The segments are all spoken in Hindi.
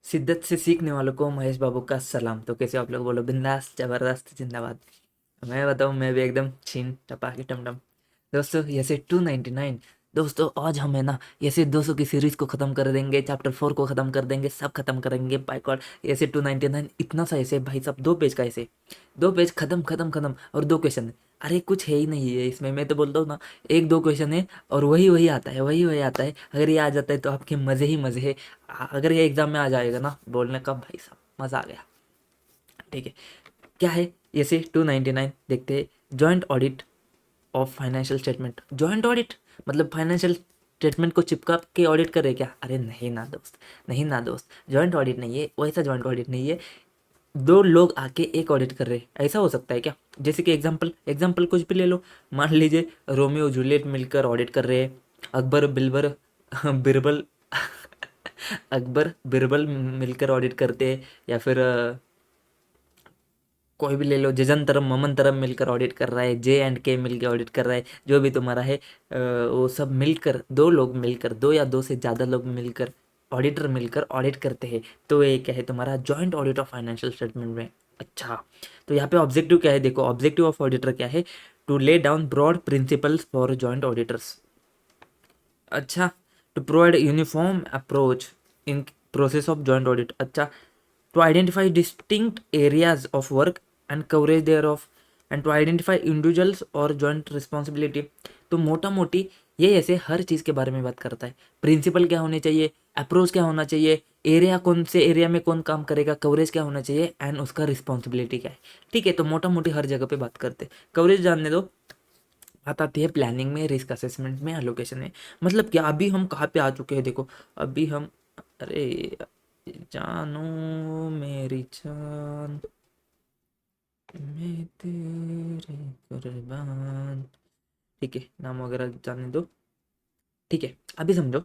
शिद्दत से सीखने वालों को महेश बाबू का सलाम। तो कैसे आप लोग, बोलो बिंदास जबरदस्त जिंदाबाद। मैं बताऊं, मैं भी एकदम छीन टपाके टमटम। दोस्तों ये से 299। दोस्तों आज हम है ना ये से 200 की सीरीज को खत्म कर देंगे, चैप्टर 4 को खत्म कर देंगे, सब खत्म करेंगे बाय गॉड। ये से 299 इतना सा ऐसे भाई साहब, 2 पेज का ऐसे, 2 पेज खत्म खत्म खत्म और 2 क्वेश्चन। अरे कुछ है ही नहीं है इसमें, मैं तो बोलता हूँ ना, 1-2 क्वेश्चन है और वही वही आता है, वही वही आता है। अगर ये आ जाता है तो आपके मज़े ही मज़े है। अगर ये एग्जाम में आ जाएगा ना, बोलने का भाई साहब मज़ा आ गया। ठीक है, क्या है ये से 299 देखते हैं। Joint audit of financial statement. Joint audit मतलब फाइनेंशियल स्टेटमेंट को चिपका के ऑडिट करे क्या? अरे नहीं ना दोस्त, नहीं ना दोस्त, जॉइंट ऑडिट नहीं है, वैसा जॉइंट ऑडिट नहीं है। 2 लोग आके एक ऑडिट कर रहे हैं, ऐसा हो सकता है क्या? जैसे कि एग्जाम्पल एग्जाम्पल कुछ भी ले लो। मान लीजिए रोमियो जूलियट मिलकर ऑडिट कर रहे हैं। अकबर बिरबल बिरबल अकबर बिरबल मिलकर ऑडिट करते हैं। या फिर कोई भी ले लो, जजनतरम ममनतरम मिलकर ऑडिट कर रहा है, J&K मिलकर ऑडिट कर रहा है, जो भी तुम्हारा है। वो सब मिलकर, 2 लोग मिलकर, 2 या 2 से ज़्यादा लोग मिलकर, ऑडिटर मिलकर ऑडिट करते हैं। तो ये क्या है तुम्हारा? Joint audit of financial statement में। अच्छा, तो यहाँ पे ऑब्जेक्टिव क्या है? देखो ऑब्जेक्टिव ऑफ ऑडिटर क्या है? To lay down broad principles for joint auditors. अच्छा, to provide uniform approach in process of joint audit. अच्छा, to identify distinct areas of work and coverage thereof and to identify individuals और joint responsibility। तो मोटा मोटी ये ऐसे हर चीज़ के बारे में बात करता है। प्रिंसिपल क्या होने चाहिए, अप्रोच क्या होना चाहिए, एरिया कौन से एरिया में कौन काम करेगा, कवरेज क्या होना चाहिए एंड उसका रिस्पॉन्सिबिलिटी क्या है। ठीक है, तो मोटा मोटी हर जगह पे बात करते हैं। कवरेज जानने दो। बात आती है प्लानिंग में, रिस्क असेसमेंट में, एलोकेशन में। मतलब क्या अभी हम कहाँ पे आ चुके हैं? देखो अभी हम, अरे जानो मेरी जान, मैं तेरे कुर्बान। ठीक है, नाम वगैरह जाने दो। ठीक है, अभी समझो।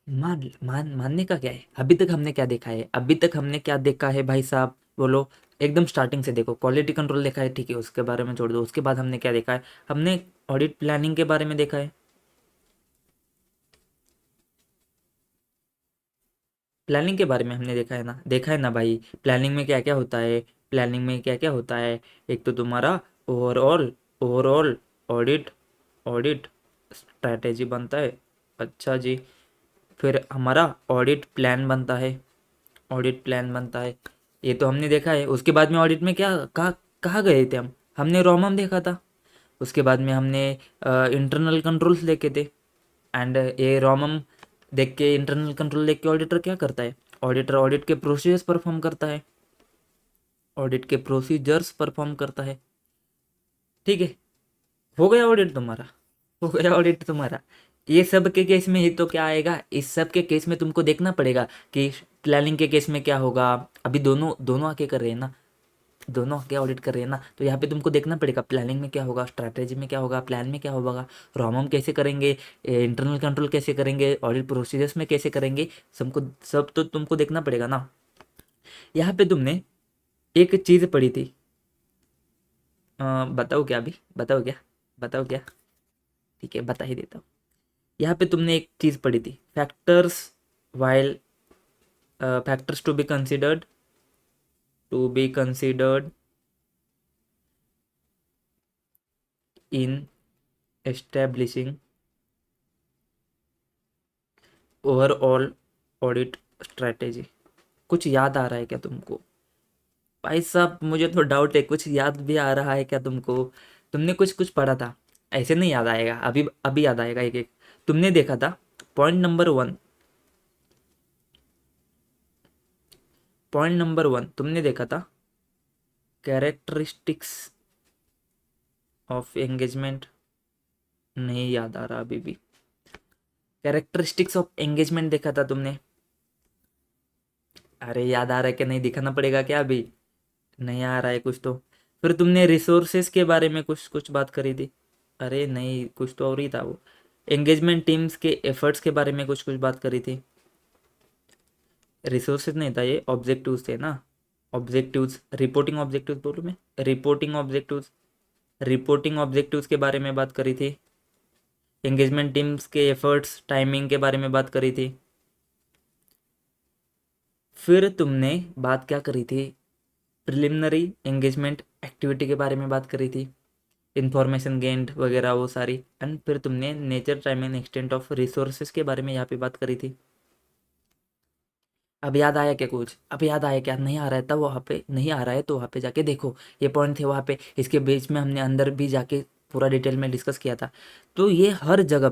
मानने का क्या है? अभी तक हमने क्या देखा है? अभी तक हमने क्या देखा है भाई साहब, बोलो। एकदम स्टार्टिंग से देखो, क्वालिटी कंट्रोल देखा है, ठीक है, उसके बारे में छोड़ दो। उसके बाद हमने क्या देखा है? हमने ऑडिट प्लानिंग के बारे में देखा है। प्लानिंग के बारे में हमने देखा है ना, देखा है ना भाई। प्लानिंग में क्या क्या होता है? प्लानिंग में क्या क्या होता है? एक तो तुम्हारा overall overall audit audit strategy बनता है। अच्छा जी। फिर हमारा ऑडिट प्लान बनता है, ऑडिट प्लान बनता है। ये तो हमने देखा है। उसके बाद में ऑडिट में क्या, कहाँ कहाँ गए थे हम? हमने रोमम देखा था। उसके बाद में हमने इंटरनल कंट्रोल्स देखे थे। एंड ये रोमम देख के, इंटरनल कंट्रोल देख के ऑडिटर क्या करता है? ऑडिटर ऑडिट के प्रोसीजर्स परफॉर्म करता है, ऑडिट के प्रोसीजर्स परफॉर्म करता है। ठीक है, हो गया ऑडिट तुम्हारा, हो गया ऑडिट तुम्हारा। ये सब के केस में ही तो क्या आएगा? इस सब के केस में तुमको देखना पड़ेगा कि प्लानिंग के केस में क्या होगा। अभी दोनों दोनों आके कर रहे हैं ना, दोनों आके ऑडिट कर रहे हैं ना, तो यहाँ पे तुमको देखना पड़ेगा प्लानिंग में क्या होगा, स्ट्रैटेजी में क्या होगा, प्लान में क्या होगा, रोमम कैसे करेंगे, इंटरनल कंट्रोल कैसे करेंगे, ऑडिट प्रोसीजर्स में कैसे करेंगे। सबको सब तो तुमको देखना पड़ेगा ना। यहाँ पे तुमने एक चीज़ पढ़ी थी। बताओ क्या? अभी बताओ क्या? बताओ क्या? ठीक है, बता ही देता हूँ। यहाँ पे तुमने एक चीज़ पढ़ी थी, factors while factors to be considered in establishing overall audit strategy. कुछ याद आ रहा है क्या तुमको? भाई साहब मुझे तो डाउट है, कुछ याद भी आ रहा है क्या तुमको? तुमने कुछ कुछ पढ़ा था, ऐसे नहीं याद आएगा। अभी अभी याद आएगा एक एक। तुमने देखा था पॉइंट नंबर वन तुमने देखा था, कैरेक्टरिस्टिक्स ऑफ एंगेजमेंट। नहीं याद आ रहा अभी भी। कैरेक्टरिस्टिक्स ऑफ एंगेजमेंट देखा था तुमने? अरे याद आ रहा है कि नहीं? दिखाना पड़ेगा क्या अभी? नहीं आ रहा है कुछ तो। फिर तुमने रिसोर्सेस के बारे में कुछ कुछ बात करी थी। अरे नहीं, कुछ तो और ही था वो। एंगेजमेंट टीम्स के एफर्ट्स के बारे में कुछ कुछ बात करी थी। रिसोर्सेज नहीं था ये, ऑब्जेक्टिव्स थे ना। ऑब्जेक्टिव्स, रिपोर्टिंग ऑब्जेक्टिव्स बोलूँ मैं? रिपोर्टिंग ऑब्जेक्टिव्स, रिपोर्टिंग ऑब्जेक्टिव्स के बारे में बात करी थी। एंगेजमेंट टीम्स के एफर्ट्स, टाइमिंग के बारे में बात करी थी। फिर तुमने बात क्या करी थी, प्रिलिमिनरी एंगेजमेंट एक्टिविटी के बारे में बात करी थी, इंफॉर्मेशन गेंड वगैरह वो सारी। एंड फिर तुमने nature, time and extent of resources के बारे में यहाँ पे बात करी थी। अब याद आया क्या कुछ? अब याद आया क्या? नहीं आ रहा है तब वहाँ पे, नहीं आ रहा है तो वहाँ पे जाके देखो, ये पॉइंट थे वहाँ पे, इसके बीच में हमने अंदर भी जाके पूरा डिटेल में डिस्कस किया था। तो ये हर जगह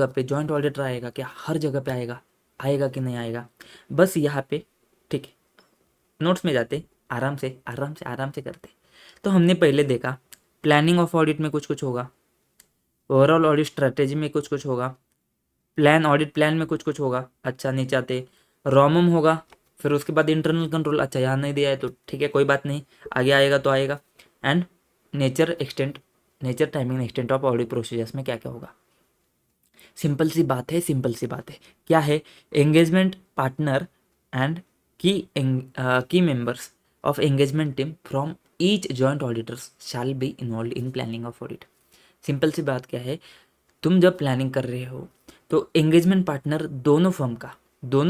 पे जॉइंट ऑडिटर आएगा क्या? हर जगह पे आएगा, आएगा कि नहीं आएगा? बस यहाँ पे, ठीक है, नोट्स में जाते, आराम से आराम से आराम से करते। तो हमने पहले देखा प्लानिंग ऑफ ऑडिट में कुछ कुछ होगा, ओवरऑल ऑडिट स्ट्रेटेजी में कुछ कुछ होगा, प्लान, ऑडिट प्लान में कुछ कुछ होगा। अच्छा, नीचे आते, रोमम होगा, फिर उसके बाद इंटरनल कंट्रोल। अच्छा, यहाँ नहीं दिया है तो ठीक है, कोई बात नहीं, आगे आएगा तो आएगा। And nature extent, nature, timing, extent of audit procedures में क्या क्या होगा। सिंपल सी बात है, सिंपल सी बात है। क्या है? Engagement partner and key members of engagement team from each joint auditors shall be involve in planning of audit. Simple सी बात क्या है, तुम जब प्लानिंग कर रहे हो तो एंगेजमेंट पार्टनर दोनों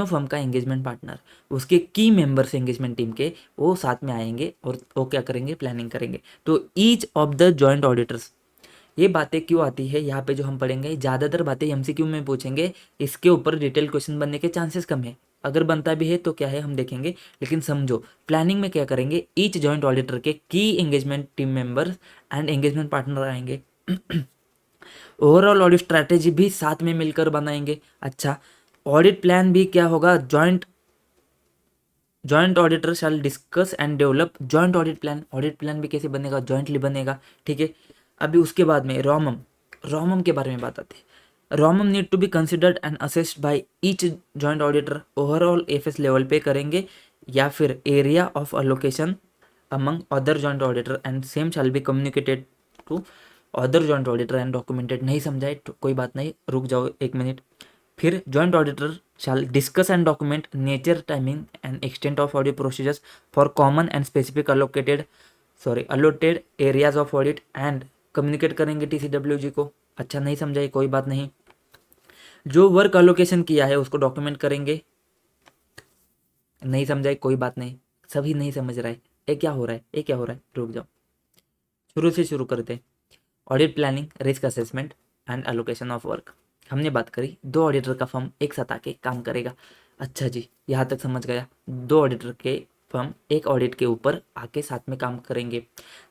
फर्म का एंगेजमेंट पार्टनर, उसके की मेंबर्स एंगेजमेंट टीम के, वो साथ में आएंगे और वो क्या करेंगे, प्लानिंग करेंगे। तो each of the joint auditors, ये बातें क्यों आती है यहाँ पे जो हम पढ़ेंगे, ज़्यादातर बातें एमसीक्यू में पूछेंगे, इसके ऊपर डिटेल क्वेश्चन बनने के चांसेस कम है। अगर बनता भी है तो क्या है, हम देखेंगे। लेकिन समझो, प्लानिंग में क्या करेंगे, ईच जॉइंट ऑडिटर के की engagement team members and engagement partner आएंगे। ओवरऑल ऑडिट स्ट्रैटेजी भी साथ में मिलकर बनाएंगे। अच्छा, ऑडिट प्लान भी क्या होगा, joint auditor shall discuss and develop joint audit plan भी कैसे बनेगा, जॉइंटली बनेगा, ठीक है। अभी उसके बाद में रोमम के बारे में बात आती है। RoMM need to be considered and assessed by each joint auditor, overall FS level पे करेंगे या फिर area of allocation among other joint auditor and same shall be communicated to other joint auditor and documented. नहीं समझाए तो कोई बात नहीं, रुक जाओ 1 मिनट। फिर joint auditor shall discuss and document nature, timing and extent of audit procedures for common and specific allotted areas of audit and communicate करेंगे TCWG को। अच्छा, नहीं समझाई, कोई बात नहीं। जो वर्क अलोकेशन किया है उसको डॉक्यूमेंट करेंगे। नहीं समझाई, कोई बात नहीं, सभी नहीं समझ रहा है, ये क्या हो रहा है, ये क्या हो रहा है, रुक जाओ, शुरू से शुरू करते। Audit planning, risk assessment and allocation of work. हमने बात करी 2 ऑडिटर का फर्म एक साथ आके काम करेगा। अच्छा जी, यहाँ तक समझ गया। 2 ऑडिटर के फर्म एक ऑडिट के ऊपर आके साथ में काम करेंगे।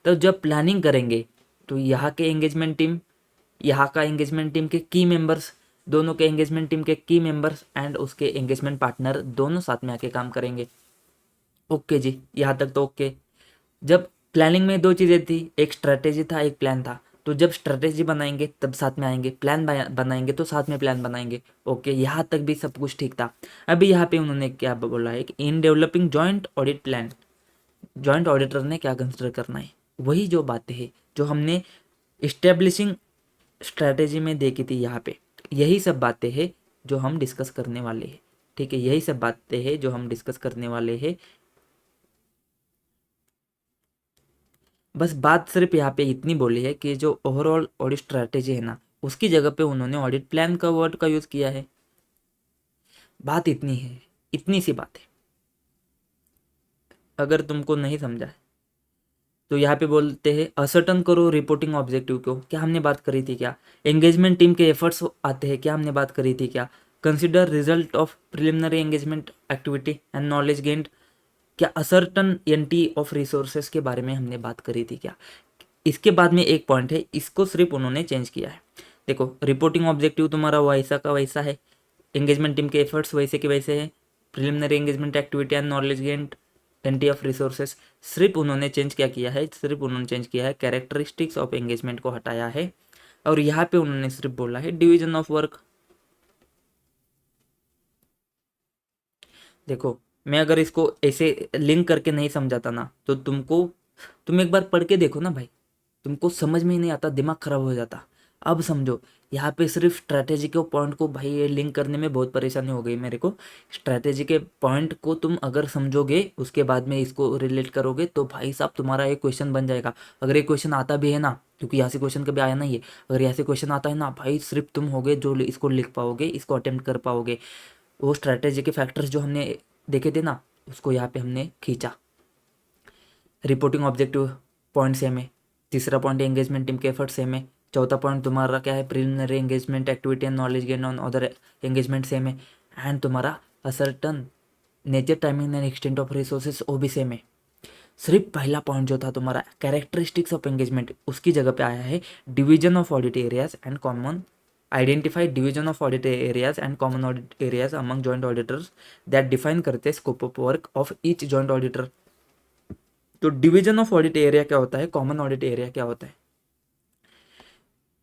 तो जब प्लानिंग करेंगे तो यहाँ के एंगेजमेंट टीम, यहाँ का एंगेजमेंट टीम के की मेंबर्स, दोनों के एंगेजमेंट टीम के की मेंबर्स एंड उसके एंगेजमेंट पार्टनर दोनों साथ में आके काम करेंगे। ओके जी, यहाँ तक तो ओके। जब प्लानिंग में 2 चीज़ें थी, एक स्ट्रेटेजी था, एक प्लान था। तो जब स्ट्रेटेजी बनाएंगे तब साथ में आएंगे, प्लान बनाएंगे तो साथ में प्लान बनाएंगे। ओके, यहाँ तक भी सब कुछ ठीक था। अभी यहाँ पे उन्होंने क्या बोला है कि इन developing joint audit plan, joint auditor ने क्या कंसिडर करना है, वही जो बातें हैं जो हमने इस्टेब्लिशिंग स्ट्रेटेजी में देखी थी यहाँ पे, यही सब बातें हैं जो हम डिस्कस करने वाले हैं। ठीक है, यही सब बातें हैं जो हम डिस्कस करने वाले हैं। बस बात सिर्फ यहाँ पे इतनी बोली है कि जो ओवरऑल ऑडिट स्ट्रैटेजी है ना, उसकी जगह पे उन्होंने ऑडिट प्लान का वर्ड का यूज़ किया है। बात इतनी है, इतनी सी बात है। अगर तुमको नहीं समझा है तो यहाँ पे बोलते हैं असर्टन करो रिपोर्टिंग ऑब्जेक्टिव को, क्या हमने बात करी थी क्या? एंगेजमेंट टीम के एफर्ट्स आते हैं, क्या हमने बात करी थी क्या? Consider result of preliminary engagement activity and knowledge gained, क्या असर्टन एंटी ऑफ रिसोर्सेज के बारे में हमने बात करी थी क्या? इसके बाद में एक पॉइंट है, इसको सिर्फ उन्होंने चेंज किया है। देखो, रिपोर्टिंग ऑब्जेक्टिव तुम्हारा वैसा का वैसा है, एंगेजमेंट टीम के एफर्ट्स वैसे के वैसे है, preliminary engagement activity and knowledge gained, एंटी ऑफ रिसोर्सेज। सिर्फ उन्होंने चेंज क्या किया है, सिर्फ उन्होंने चेंज किया है कैरेक्टरिस्टिक्स ऑफ एंगेजमेंट को हटाया है, और यहाँ पे उन्होंने सिर्फ बोला है डिवीजन ऑफ वर्क। देखो, मैं अगर इसको ऐसे लिंक करके नहीं समझाता ना तो तुम एक बार पढ़ के देखो ना भाई, तुमको समझ में ही नहीं आता, दिमाग खराब हो जाता। अब समझो यहाँ पे सिर्फ स्ट्रैटेजी के पॉइंट को, भाई ये लिंक करने में बहुत परेशानी हो गई मेरे को। स्ट्रैटेजी के पॉइंट को तुम अगर समझोगे, उसके बाद में इसको रिलेट करोगे, तो भाई साहब तुम्हारा एक क्वेश्चन बन जाएगा। अगर ये क्वेश्चन आता भी है ना, क्योंकि यहाँ से क्वेश्चन कभी आया नहीं है, अगर यहाँ से क्वेश्चन आता है ना भाई, सिर्फ तुम होगे जो इसको लिख पाओगे, इसको अटेम्प्ट कर पाओगे। वो स्ट्रैटेजी के फैक्टर्स जो हमने देखे थे ना, उसको यहाँ पे हमने खींचा। रिपोर्टिंग ऑब्जेक्टिव पॉइंट सेम है, तीसरा पॉइंट एंगेजमेंट टीम के एफर्ट सेम है, चौथा पॉइंट तुम्हारा क्या है, preliminary engagement activity and knowledge gain on other engagement same है, एंड तुम्हारा ascertain nature timing and extent of resources वो भी सेम है। सिर्फ पहला पॉइंट जो था तुम्हारा कैरेक्टरिस्टिक्स ऑफ एंगेजमेंट, उसकी जगह पे आया है division of audit areas and common, identify division of audit areas and common audit areas among joint auditors that define करते हैं scope of work of each joint auditor. तो डिवीजन ऑफ ऑडिट एरिया क्या होता है, कॉमन ऑडिट एरिया क्या होता है?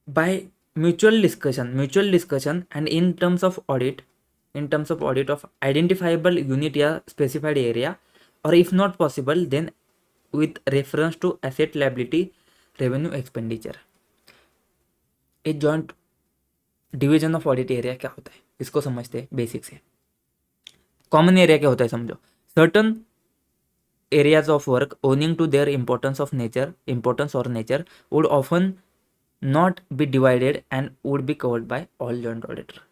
By mutual discussion and in terms of audit of identifiable unit या स्पेसिफाइड एरिया, और if not possible then with reference to asset liability revenue expenditure. A joint division of audit area क्या होता है, इसको समझते हैं बेसिक से। कॉमन एरिया क्या होता है समझो, certain areas of work owing to their importance or nature would often not be divided and would be covered by all joint auditor।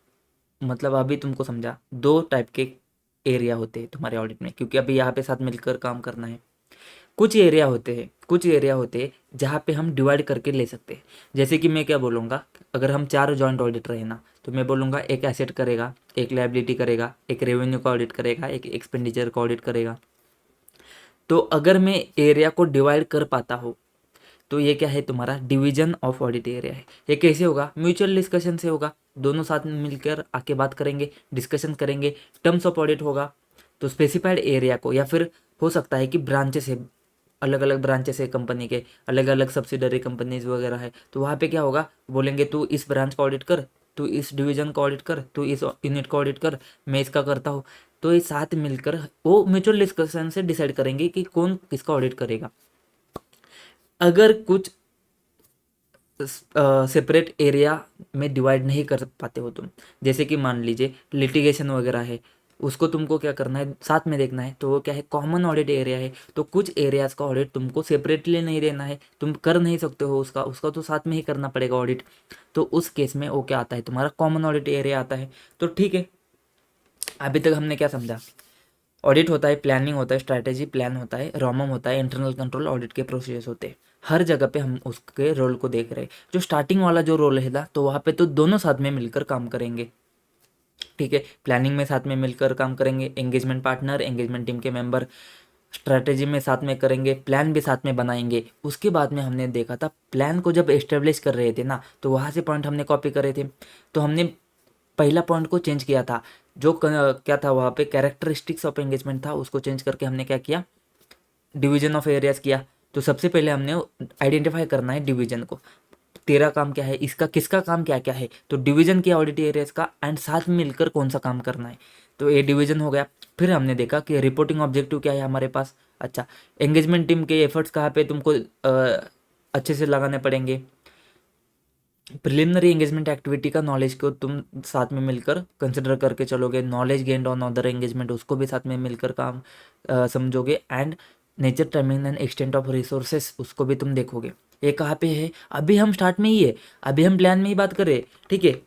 मतलब अभी तुमको समझा, दो टाइप के एरिया होते हैं तुम्हारे ऑडिट में, क्योंकि अभी यहाँ पे साथ मिलकर काम करना है। कुछ एरिया होते हैं जहाँ पे हम डिवाइड करके ले सकते हैं। जैसे कि मैं क्या बोलूँगा, अगर हम 4 जॉइंट ऑडिटर है ना, तो मैं बोलूँगा एक एसेट करेगा, एक लायबिलिटी करेगा, एक रेवेन्यू का ऑडिट करेगा, एक एक्सपेंडिचर का ऑडिट करेगा। तो अगर मैं एरिया को डिवाइड कर पाता हूँ, तो ये क्या है, तुम्हारा डिवीजन ऑफ ऑडिट एरिया है। ये कैसे होगा, म्यूचुअल डिस्कशन से होगा। दोनों साथ में मिलकर आके बात करेंगे, डिस्कशन करेंगे, टर्म्स ऑफ ऑडिट होगा। तो स्पेसिफाइड एरिया को, या फिर हो सकता है कि ब्रांचेस है, अलग अलग ब्रांचेस है कंपनी के, अलग अलग सब्सिडरी कंपनीज वगैरह है, तो वहाँ पे क्या होगा, बोलेंगे तू इस ब्रांच का ऑडिट कर, तू इस डिवीजन का ऑडिट कर, तू इस यूनिट का ऑडिट कर, मैं इसका करता हूँ। तो ये साथ मिलकर वो म्यूचुअल डिस्कशन से डिसाइड करेंगे कि कौन किसका ऑडिट करेगा। अगर कुछ सेपरेट एरिया में डिवाइड नहीं कर पाते हो तुम, जैसे कि मान लीजिए लिटिगेशन वगैरह है, उसको तुमको क्या करना है, साथ में देखना है, तो वो क्या है, कॉमन ऑडिट एरिया है। तो कुछ एरियाज का ऑडिट तुमको सेपरेटली नहीं देना है, तुम कर नहीं सकते हो उसका तो साथ में ही करना पड़ेगा ऑडिट। तो उस केस में वो क्या आता है, तुम्हारा कॉमन ऑडिट एरिया आता है। तो ठीक है, अभी तक हमने क्या समझा, ऑडिट होता है, प्लानिंग होता है, स्ट्रैटेजी प्लान होता है, रोमम होता है, इंटरनल कंट्रोल, ऑडिट के प्रोसेस होते हैं। हर जगह पे हम उसके रोल को देख रहे हैं। जो स्टार्टिंग वाला जो रोल है ना, तो वहाँ पे तो दोनों साथ में मिलकर काम करेंगे। ठीक है, प्लानिंग में साथ में मिलकर काम करेंगे, एंगेजमेंट पार्टनर, एंगेजमेंट टीम के मेंबर, स्ट्रैटेजी में साथ में करेंगे, प्लान भी साथ में बनाएंगे। उसके बाद में हमने देखा था, प्लान को जब एस्टेब्लिश कर रहे थे ना, तो वहाँ से पॉइंट हमने कॉपी करे थे। तो हमने पहला पॉइंट को चेंज किया था, जो क्या था वहाँ पे, कैरेक्टरिस्टिक्स ऑफ एंगेजमेंट था, उसको चेंज करके हमने क्या किया, डिवीजन ऑफ एरियाज किया। तो सबसे पहले हमने आइडेंटिफाई करना है डिवीजन को, तेरा काम क्या है, इसका किसका काम क्या क्या है, तो डिवीजन किया ऑडिट एरियाज का, एंड साथ में मिलकर कौन सा काम करना है, तो ये डिवीजन हो गया। फिर हमने देखा कि रिपोर्टिंग ऑब्जेक्टिव क्या है हमारे पास। अच्छा, एंगेजमेंट टीम के एफर्ट्स कहाँ पे तुमको अच्छे से लगाने पड़ेंगे, प्रिलिमिनरी एंगेजमेंट एक्टिविटी का नॉलेज को तुम साथ में मिलकर कंसिडर करके चलोगे, knowledge gained on other engagement उसको भी साथ में मिलकर काम समझोगे, and nature timing and extent of resources उसको भी तुम देखोगे। ये कहाँ पे है, अभी हम स्टार्ट में ही है, अभी हम प्लान में ही बात कर रहे हैं। ठीक है,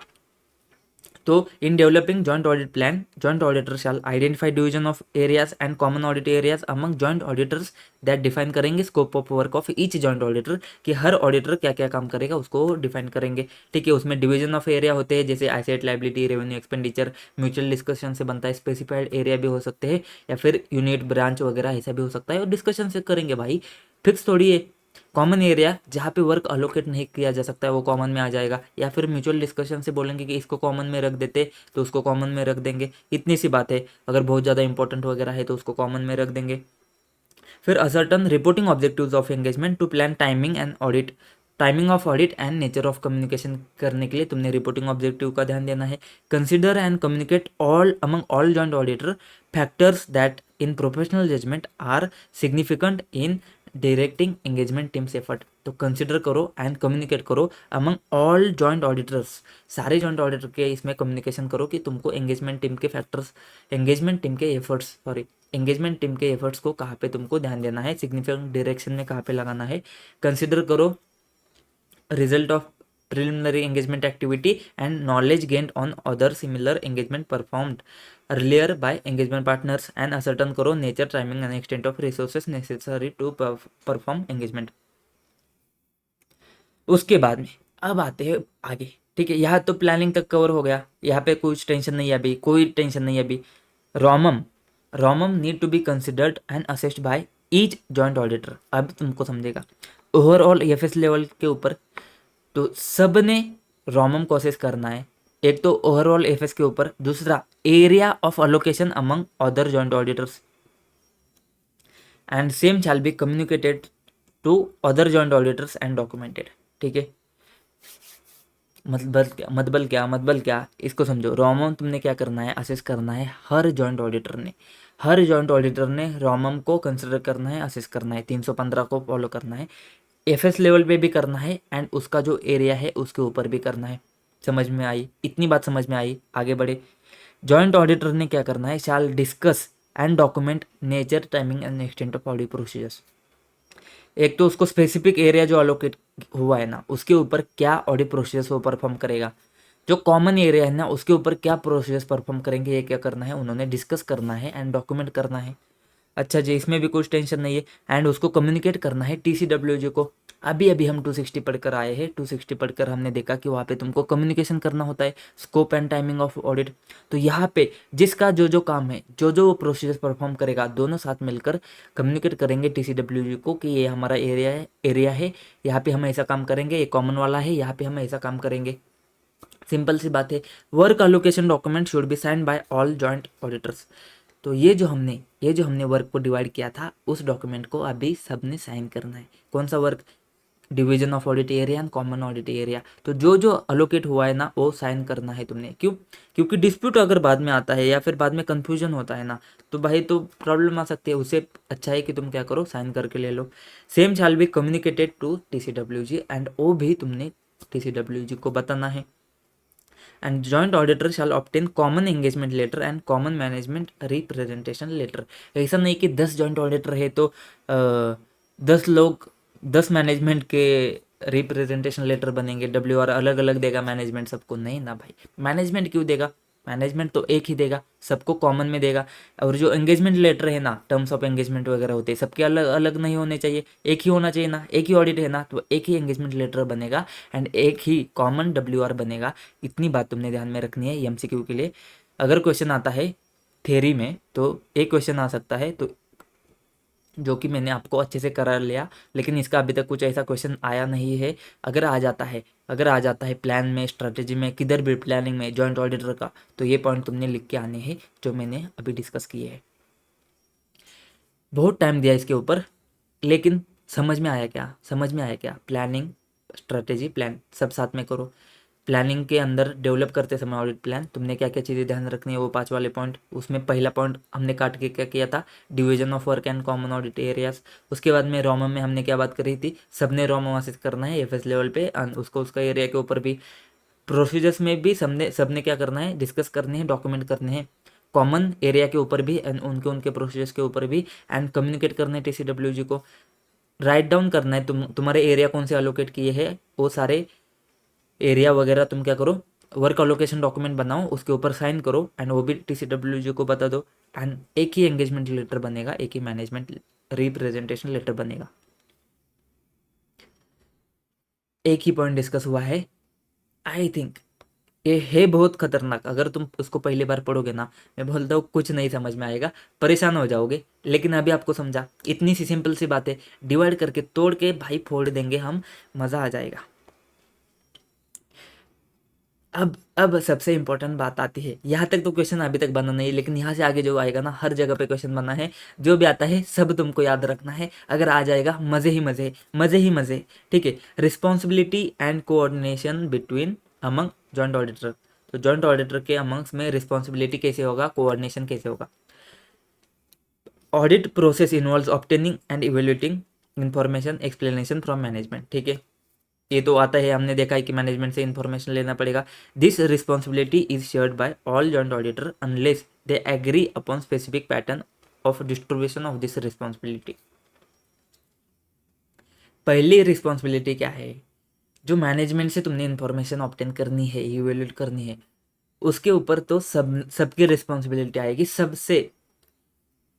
तो in developing joint audit plan, joint auditor shall identify division of areas and common audit areas among joint auditors that define करेंगे scope of work of each joint auditor, कि हर ऑडिटर क्या क्या काम करेगा उसको डिफाइन करेंगे। ठीक है, उसमें डिवीजन ऑफ एरिया होते हैं, जैसे asset liability revenue expenditure, mutual discussion से बनता है, स्पेसिफाइड एरिया भी हो सकते हैं, या फिर यूनिट ब्रांच वगैरह ऐसा भी हो सकता है, और डिस्कशन से करेंगे भाई, फिक्स थोड़ी है। कॉमन एरिया जहाँ पे वर्क अलोकेट नहीं किया जा सकता है वो कॉमन में आ जाएगा, या फिर म्यूचुअल डिस्कशन से बोलेंगे कि इसको कॉमन में रख देते, तो उसको कॉमन में रख देंगे। इतनी सी बात है, अगर बहुत ज़्यादा इंपॉर्टेंट वगैरह है तो उसको कॉमन में रख देंगे। फिर ascertain reporting objectives of engagement to plan timing and audit, timing of audit and nature of communication करने के लिए तुमने रिपोर्टिंग ऑब्जेक्टिव का ध्यान देना है। Consider and communicate all among all joint auditor factors that in professional judgement are significant in directing engagement teams effort. तो कंसिडर करो एंड कम्युनिकेट करो अमंग ऑल जॉइंट ऑडिटर्स, सारे जॉइंट ऑडिटर के इसमें कम्युनिकेशन करो कि तुमको एंगेजमेंट टीम के फैक्टर्स, एंगेजमेंट टीम के एफर्ट्स को कहाँ पे तुमको ध्यान देना है, सिग्निफिकेंट डायरेक्शन में कहाँ पे लगाना है। कंसिडर करो result of preliminary engagement activity and knowledge gained on other similar engagement performed earlier by engagement partners and ascertain करो nature, timing and extent of resources necessary to perform engagement। उसके बाद में अब आते हैं आगे, ठीक है। यहाँ तो प्लानिंग तक कवर हो गया, यहाँ पे कुछ टेंशन नहीं है अभी, कोई टेंशन नहीं है अभी। RoMM need to be considered and assessed by each joint auditor. अब तुमको समझेगा ओवरऑल एफएस लेवल के ऊपर तो सब ने रोमम को असेस करना है, एक तो ओवरऑल एफएस के ऊपर, दूसरा area of allocation among other joint auditors and same shall be communicated to other joint auditors and documented, ठीक है। मतलब क्या इसको समझो। रोमम तुमने क्या करना है, असेस करना है। हर जॉइंट ऑडिटर ने रोमम को कंसिडर करना है, असेस करना है, 315 को फॉलो करना है, एफएस लेवल पे भी करना है एंड उसका जो एरिया है उसके ऊपर भी करना है। समझ में आई? इतनी बात समझ में आई? आगे बढ़े। जॉइंट ऑडिटर ने क्या करना है, shall discuss and document nature, timing and extent of audit procedures. एक तो उसको स्पेसिफिक एरिया जो अलोकेट हुआ है ना उसके ऊपर क्या ऑडिट प्रोसीजर्स वो परफॉर्म करेगा, जो कॉमन एरिया है ना उसके ऊपर क्या प्रोसीजर्स परफॉर्म करेंगे, ये क्या करना है उन्होंने डिस्कस करना है एंड डॉक्यूमेंट करना है। अच्छा जी, इसमें भी कुछ टेंशन नहीं है। एंड उसको कम्युनिकेट करना है टीसीडब्ल्यूजी को। अभी अभी हम 260 पढ़कर आए हैं, 260 पढ़कर हमने देखा कि वहाँ पे तुमको कम्युनिकेशन करना होता है, scope and timing of audit. तो यहाँ पे जिसका जो जो काम है, जो जो प्रोसीजर परफॉर्म करेगा, दोनों साथ मिलकर कम्युनिकेट करेंगे टीसीडब्ल्यूजी को कि ये हमारा एरिया है, यहाँ पे हम ऐसा काम करेंगे, ये कॉमन वाला है, यहाँ पे हम ऐसा काम करेंगे। सिंपल सी बात है। Work allocation document should be sign by all joint auditors. तो ये जो हमने वर्क को डिवाइड किया था उस डॉक्यूमेंट को अभी सबने साइन करना है। कौन सा work? Division of audit area and common audit area. तो जो जो अलोकेट हुआ है ना वो साइन करना है तुमने। क्यों? क्योंकि डिस्प्यूट अगर बाद में आता है या फिर बाद में कंफ्यूजन होता है ना तो भाई तो प्रॉब्लम आ सकती है। उससे अच्छा है कि तुम क्या करो, साइन करके ले लो। Same shall be communicated to TCWG and वो भी तुमने टीसीडब्ल्यूजी को बताना है। And joint auditor shall obtain common engagement letter and common management representation letter. ऐसा नहीं कि 10 जॉइंट ऑडिटर है तो 10 मैनेजमेंट के रिप्रेजेंटेशन लेटर बनेंगे, WR अलग अलग देगा मैनेजमेंट सबको, नहीं ना भाई। मैनेजमेंट क्यों देगा? मैनेजमेंट तो एक ही देगा, सबको कॉमन में देगा। और जो एंगेजमेंट लेटर है ना, टर्म्स ऑफ एंगेजमेंट वगैरह होते हैं, सबके अलग अलग नहीं होने चाहिए, एक ही होना चाहिए ना। एक ही ऑडिट है ना तो एक ही एंगेजमेंट लेटर बनेगा एंड एक ही कॉमन WR बनेगा। इतनी बात तुमने ध्यान में रखनी है MCQ के लिए। अगर क्वेश्चन आता है थ्योरी में तो एक क्वेश्चन आ सकता है, तो जो कि मैंने आपको अच्छे से करा लिया, लेकिन इसका अभी तक कुछ ऐसा क्वेश्चन आया नहीं है। अगर आ जाता है प्लान में, स्ट्रेटेजी में, किधर भी प्लानिंग में जॉइंट ऑडिटर का, तो ये पॉइंट तुमने लिख के आने हैं जो मैंने अभी डिस्कस किए हैं। बहुत टाइम दिया इसके ऊपर, लेकिन समझ में आया क्या? प्लानिंग, स्ट्रेटेजी, प्लान सब साथ में करो। प्लानिंग के अंदर डेवलप करते समय ऑडिट प्लान तुमने क्या क्या चीज़ें ध्यान रखनी है, वो 5 वाले पॉइंट। उसमें पहला पॉइंट हमने काट के क्या किया था, division of work and common audit areas. उसके बाद में रोमम में हमने क्या बात करी थी, सबने रोमम असेस करना है एफएस लेवल पे, उसको उसका एरिया के ऊपर भी। प्रोसीजर्स में भी सबने क्या करना है, डिस्कस करने हैं, डॉक्यूमेंट करने हैं, कॉमन एरिया के ऊपर भी एंड उनके प्रोसीजर्स के ऊपर भी, एंड कम्युनिकेट करना है टीसीडब्ल्यूजी को। राइट डाउन करना है तुम्हारे एरिया कौन से अलोकेट किए हैं, वो सारे एरिया वगैरह तुम क्या करो, वर्क अलोकेशन डॉक्यूमेंट बनाओ, उसके ऊपर साइन करो एंड वो भी टीसीडब्ल्यूजी को बता दो। एंड एक ही एंगेजमेंट लेटर बनेगा, एक ही मैनेजमेंट रिप्रेजेंटेशन लेटर बनेगा। एक ही पॉइंट डिस्कस हुआ है। आई थिंक ये है बहुत खतरनाक। अगर तुम उसको पहली बार पढ़ोगे ना, मैं बोलता हूँ कुछ नहीं समझ में आएगा, परेशान हो जाओगे। लेकिन अभी आपको समझा, इतनी सी सिंपल सी बात है, डिवाइड करके तोड़ के भाई फोड़ देंगे हम, मज़ा आ जाएगा। अब सबसे इंपॉर्टेंट बात आती है। यहाँ तक तो क्वेश्चन अभी तक बना नहीं है, लेकिन यहाँ से आगे जो आएगा ना, हर जगह पे क्वेश्चन बना है। जो भी आता है सब तुमको याद रखना है। अगर आ जाएगा मज़े ही मज़े, मज़े ही मज़े, ठीक है। Responsibility and coordination between among joint auditor. तो जॉइंट ऑडिटर के अमंग्स में रिस्पॉन्सिबिलिटी कैसे होगा, कोऑर्डिनेशन कैसे होगा। Audit process involves obtaining and evaluating information explanation from management, ठीक है, ये तो आता है, हमने देखा है कि मैनेजमेंट से इन्फॉर्मेशन लेना पड़ेगा। This responsibility is shared by all joint auditor unless they agree upon specific pattern of distribution of this responsibility. पहली रिस्पॉन्सिबिलिटी क्या है, जो मैनेजमेंट से तुमने इन्फॉर्मेशन ऑब्टेन करनी है, इवेल्यूएट करनी है, उसके ऊपर तो सबकी रिस्पॉन्सिबिलिटी आएगी, सबसे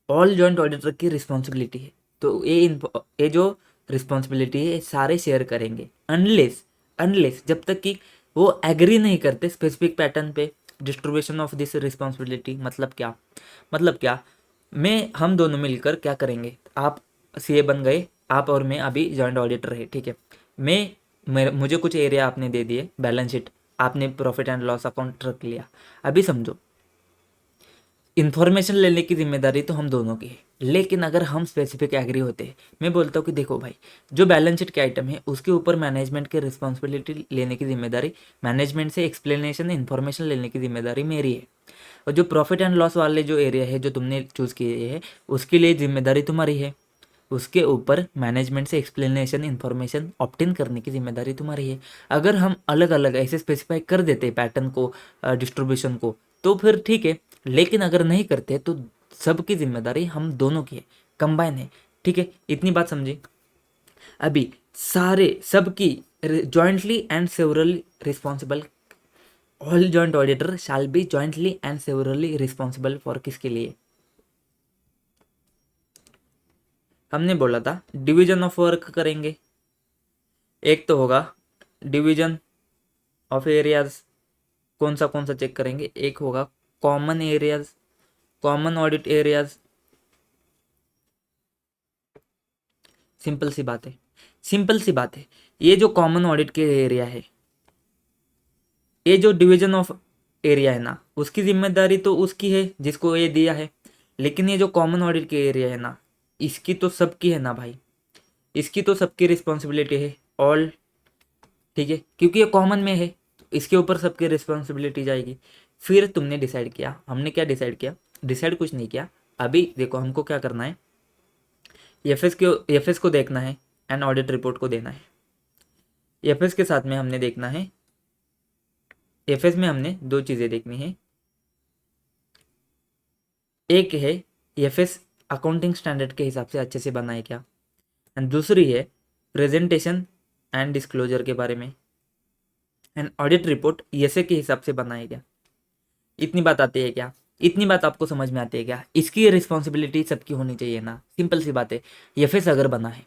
ऑल जॉइंट ऑडिटर की रिस्पॉन्सिबिलिटी है। तो ये जो रिस्पॉन्सिबिलिटी है सारे शेयर करेंगे, अनलेस अनलेस जब तक कि वो एग्री नहीं करते स्पेसिफिक पैटर्न पे डिस्ट्रीब्यूशन ऑफ दिस रिस्पॉन्सिबिलिटी। मतलब क्या, हम दोनों मिलकर क्या करेंगे, आप सीए बन गए, आप और मैं अभी जॉइंट ऑडिटर है, ठीक है, मुझे कुछ एरिया आपने दे दिए, बैलेंस शीट आपने प्रॉफिट एंड लॉस अकाउंट रख लिया। अभी समझो, इन्फॉर्मेशन लेने की जिम्मेदारी तो हम दोनों की है, लेकिन अगर हम स्पेसिफिक एग्री होते हैं, मैं बोलता हूँ कि देखो भाई, जो बैलेंस शीट के आइटम है उसके ऊपर मैनेजमेंट की रिस्पॉन्सिबिलिटी लेने की जिम्मेदारी, मैनेजमेंट से एक्सप्लेनेशन इन्फॉर्मेशन लेने की जिम्मेदारी मेरी है, और जो प्रॉफिट एंड लॉस वाले जो एरिया है जो तुमने चूज़ किए है उसके लिए जिम्मेदारी तुम्हारी है, उसके ऊपर मैनेजमेंट से एक्सप्लेनेशन इन्फॉर्मेशन ऑप्टेन करने की जिम्मेदारी तुम्हारी है। अगर हम अलग अलग ऐसे स्पेसिफाई कर देते पैटर्न को, डिस्ट्रीब्यूशन को, तो फिर ठीक है, लेकिन अगर नहीं करते तो सबकी जिम्मेदारी हम दोनों की है, कंबाइन है, ठीक है, इतनी बात समझी। अभी सारे सबकी jointly and severally responsible, all joint auditor shall be jointly and severally responsible for किसके लिए, हमने बोला था डिवीजन ऑफ वर्क करेंगे। एक तो होगा डिवीजन ऑफ एरियाज, कौन सा चेक करेंगे, एक होगा common areas, common audit areas. Simple सी बात है, सिंपल सी बात है, ये जो कॉमन ऑडिट के एरिया है, ये जो डिवीजन ऑफ एरिया है ना, उसकी जिम्मेदारी तो उसकी है जिसको ये दिया है, लेकिन ये जो कॉमन ऑडिट के एरिया है ना, इसकी तो सबकी है ना भाई, इसकी तो सबकी रिस्पॉन्सिबिलिटी है ऑल, ठीक है, क्योंकि ये कॉमन में है, तो इसके ऊपर सबकी रिस्पॉन्सिबिलिटी जाएगी। फिर तुमने डिसाइड किया, हमने क्या डिसाइड किया, डिसाइड कुछ नहीं किया। अभी देखो हमको क्या करना है, एफएस को देखना है एंड ऑडिट रिपोर्ट को देना है। एफएस के साथ में हमने देखना है, एफएस में हमने दो चीज़ें देखनी है, एक है एफएस अकाउंटिंग स्टैंडर्ड के हिसाब से अच्छे से बना है क्या, एंड दूसरी है प्रेजेंटेशन एंड डिस्क्लोजर के बारे में, एंड ऑडिट रिपोर्ट एसए के हिसाब से बना है क्या। इतनी बात आती है क्या, इतनी बात आपको समझ में आती है क्या, इसकी रिस्पॉन्सिबिलिटी सबकी होनी चाहिए ना, सिंपल सी बात है। एफएस अगर बना है,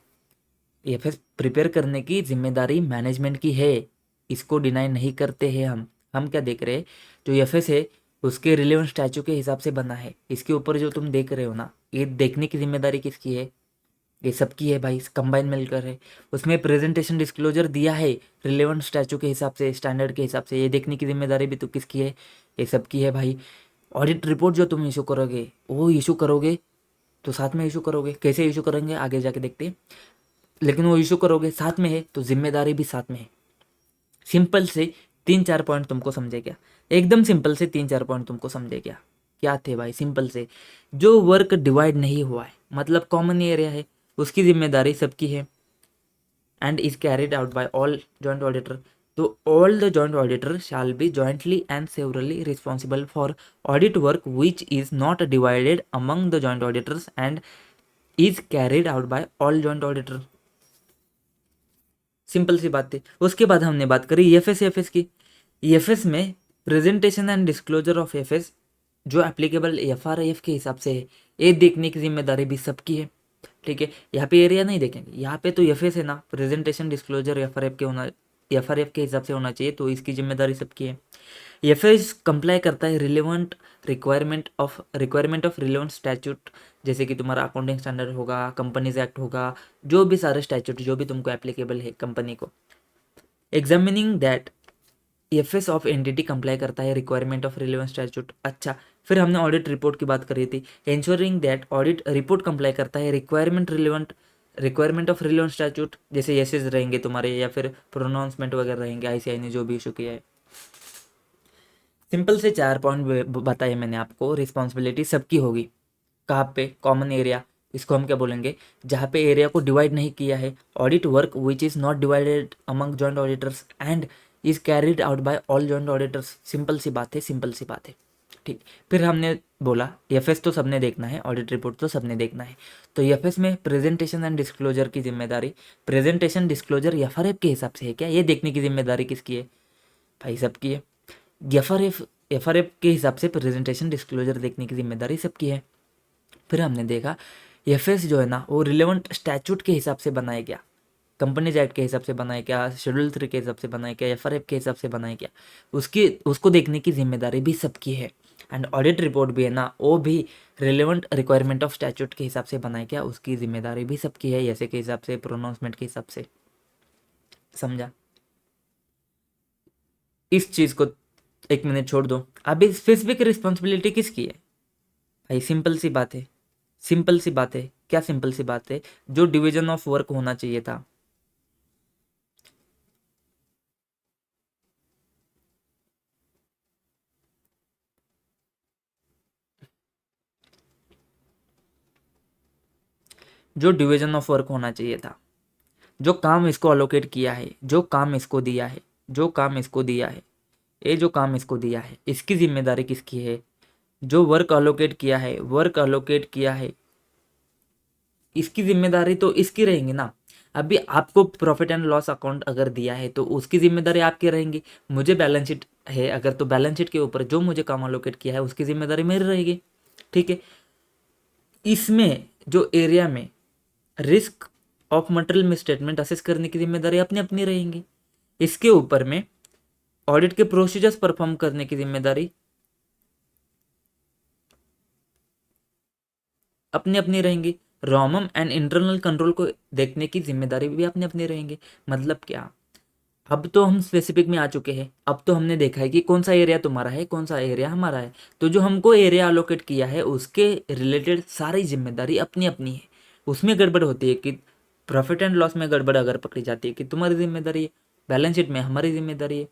एफएस प्रिपेयर करने की जिम्मेदारी मैनेजमेंट की है, इसको डिनाई नहीं करते हैं हम क्या देख रहे हैं, जो एफएस है उसके रिलेवेंट स्टैचू के हिसाब से बना है, इसके ऊपर जो तुम देख रहे हो ना, ये देखने की जिम्मेदारी किसकी है, ये सबकी है भाई, कंबाइन मिलकर है। उसमें प्रेजेंटेशन डिस्क्लोजर दिया है रिलेवेंट स्टैचू के हिसाब से, स्टैंडर्ड के हिसाब से, ये देखने की जिम्मेदारी भी तो किसकी है, ये सबकी है भाई। ऑडिट रिपोर्ट जो तुम इशू करोगे, वो इशू करोगे तो साथ में इशू करोगे, कैसे इशू करेंगे आगे जाके देखते हैं, लेकिन वो इशू करोगे साथ में है तो जिम्मेदारी भी साथ में है। सिंपल से 3-4 पॉइंट तुमको समझे क्या, एकदम सिंपल से 3-4 पॉइंट तुमको समझे क्या, क्या थे भाई, सिंपल से जो वर्क डिवाइड नहीं हुआ है, मतलब कॉमन एरिया है, उसकी जिम्मेदारी सबकी है and is carried out by all joint auditor. तो all the joint auditor shall be jointly and severally responsible for audit work which is not divided among the joint auditors and is carried out by all joint auditor. Simple सी बात थी। उसके बाद हमने बात करी एफएस की। एफएस में presentation and disclosure of FS जो एप्लीकेबल एफआरएफ के हिसाब से है, ये देखने की जिम्मेदारी भी सबकी है, ठीक है। यहाँ पे एरिया नहीं देखेंगे, यहाँ पे तो एफएस है ना, प्रेजेंटेशन डिस्क्लोजर एफआरएफ के हिसाब से होना चाहिए, तो इसकी जिम्मेदारी सबकी है। एफएस कंप्लाई करता है relevant requirement of relevant statute, जैसे कि तुम्हारा अकाउंटिंग स्टैंडर्ड होगा, कंपनीज एक्ट होगा, जो भी सारे स्टैट्यूट जो भी तुमको एप्लीकेबल है कंपनी को। Examining that FS of entity comply करता है रिक्वायरमेंट ऑफ रिलेवेंट स्टैट्यूट। अच्छा, फिर हमने ऑडिट रिपोर्ट की बात करी थी, ensuring that audit report comply करता है रिक्वायरमेंट ऑफ रिलेवेंट स्टैट्यूट, जैसे एसेस रहेंगे तुम्हारे या फिर प्रोनाउंसमेंट वगैरह रहेंगे, आईसीआई ने जो भी इशू किया है। सिंपल से 4 पॉइंट बताए मैंने आपको, रिस्पॉन्सिबिलिटी सबकी होगी, कहाँ पे, कॉमन एरिया, इसको हम क्या बोलेंगे, जहाँ पे एरिया को डिवाइड नहीं किया है। Audit work which is not divided among joint auditors and is carried out by all joint auditors. Simple सी बात है, सिंपल सी बात है, ठीक। फिर हमने बोला एफएस तो सबने देखना है, ऑडिट रिपोर्ट तो सबने देखना है। तो एफएस में प्रेजेंटेशन एंड डिस्क्लोजर की जिम्मेदारी, प्रेजेंटेशन डिस्क्लोजर एफआरएफ के हिसाब से है क्या, ये देखने की जिम्मेदारी किसकी है, भाई सबकी है। एफआरएफ के हिसाब से प्रेजेंटेशन डिस्क्लोजर देखने की जिम्मेदारी सबकी है। फिर हमने देखा एफएस जो है ना वो रिलेवेंट स्टैचूट के हिसाब से बनाया गया, कंपनीज एक्ट के हिसाब से बनाया क्या, शेड्यूल 3 के हिसाब से बनाया क्या, एफआरएफ के हिसाब से बनाया क्या, उसको देखने की जिम्मेदारी भी सबकी है। एंड ऑडिट रिपोर्ट भी है ना वो भी रिलेवेंट रिक्वायरमेंट ऑफ स्टैचूट के हिसाब से बनाया क्या, उसकी जिम्मेदारी भी सबकी है, ऐसे के हिसाब से, प्रोनाउंसमेंट के हिसाब से। समझा? इस चीज को 1 मिनट छोड़ दो। अभी स्पेसिफिक रिस्पॉन्सिबिलिटी किसकी है भाई, सिंपल सी बात है, सिंपल सी बात है। क्या सिंपल सी बात है, जो डिवीजन ऑफ वर्क होना चाहिए था, जो डिवीजन ऑफ वर्क होना चाहिए था, जो काम इसको अलोकेट किया है, जो काम इसको दिया है, जो काम इसको दिया है, ये जो काम इसको दिया है, इसकी जिम्मेदारी किसकी है, जो वर्क अलोकेट किया है, वर्क अलोकेट किया है, इसकी जिम्मेदारी तो इसकी रहेंगी ना। अभी आपको प्रॉफिट एंड लॉस अकाउंट अगर दिया है तो उसकी जिम्मेदारी आपकी रहेंगी। मुझे बैलेंस शीट है अगर, तो बैलेंस शीट के ऊपर जो मुझे काम अलोकेट किया है उसकी जिम्मेदारी मेरी रहेगी, ठीक है। इसमें जो एरिया में रिस्क ऑफ मटेरियल में स्टेटमेंट असेस करने की जिम्मेदारी अपनी अपनी रहेंगी। इसके ऊपर में ऑडिट के प्रोसीजर्स परफॉर्म करने की जिम्मेदारी अपनी अपनी रहेंगी। रॉमम एंड इंटरनल कंट्रोल को देखने की जिम्मेदारी भी अपनी अपनी रहेंगी। मतलब क्या, अब तो हम स्पेसिफिक में आ चुके हैं, अब तो हमने देखा है कि कौन सा एरिया तुम्हारा है, कौन सा एरिया हमारा है। तो जो हमको एरिया अलोकेट किया है उसके रिलेटेड सारी जिम्मेदारी अपनी अपनी है। उसमें गड़बड़ होती है कि प्रॉफिट एंड लॉस में गड़बड़ अगर पकड़ी जाती है कि तुम्हारी जिम्मेदारी है, बैलेंस शीट में हमारी जिम्मेदारी है।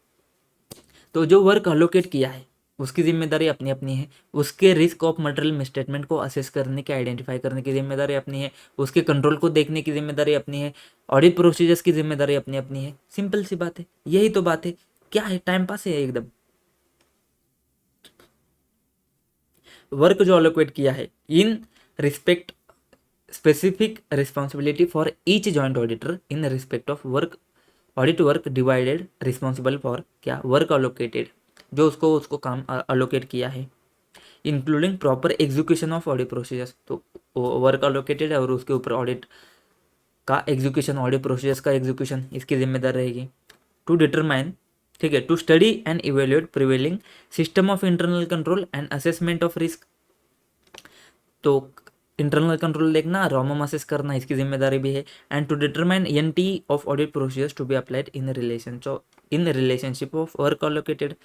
तो जो वर्क अलोकेट किया है उसकी जिम्मेदारी अपनी अपनी है, उसके रिस्क ऑफ मटेरियल मिसस्टेटमेंट को असेस करने की, आइडेंटिफाई करने की जिम्मेदारी अपनी है, उसके कंट्रोल को देखने की जिम्मेदारी अपनी है, ऑडिट प्रोसीजर्स की जिम्मेदारी अपनी अपनी है। सिंपल सी बात है, यही तो बात है। क्या है, टाइम पास है एकदम। वर्क जो अलोकेट किया है in respect specific responsibility for each joint auditor in respect of work, audit work divided responsible for क्या, वर्क अलोकेटेड, जो उसको उसको काम अलोकेट किया है, including proper execution of audit procedures. तो वर्क अलोकेटेड है और उसके ऊपर ऑडिट का एग्जीक्यूशन, ऑडिट प्रोसीजर्स का एग्जीक्यूशन इसकी जिम्मेदार रहेगी। टू डिटरमाइन, ठीक है, to study and evaluate prevailing system of internal control and assessment of risk. तो इंटरनल कंट्रोल देखना, रॉमम असेस करना, इसकी जिम्मेदारी भी है। एंड टू डिटरमाइन एनटी of audit procedures to be applied in relationship of work allocated.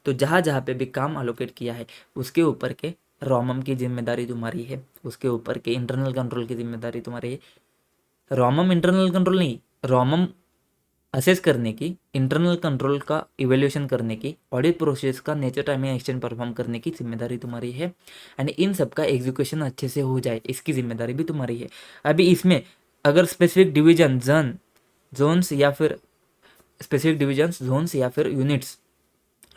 तो जहाँ जहाँ पे भी काम अलोकेट किया है उसके ऊपर के रॉमम की जिम्मेदारी तुम्हारी है, उसके ऊपर के इंटरनल कंट्रोल की जिम्मेदारी तुम्हारी है। रॉमम इंटरनल कंट्रोल नहीं, रॉमम असेस करने की, इंटरनल कंट्रोल का इवेल्यूशन करने की, ऑडिट प्रोसेस का नेचर टाइमिंग एक्सचेंज परफॉर्म करने की जिम्मेदारी तुम्हारी है। एंड इन सब का एग्जीक्यूशन अच्छे से हो जाए इसकी जिम्मेदारी भी तुम्हारी है। अभी इसमें अगर स्पेसिफिक डिवीजन जोन्स या फिर स्पेसिफिक डिविजन्स, जोन्स या फिर यूनिट्स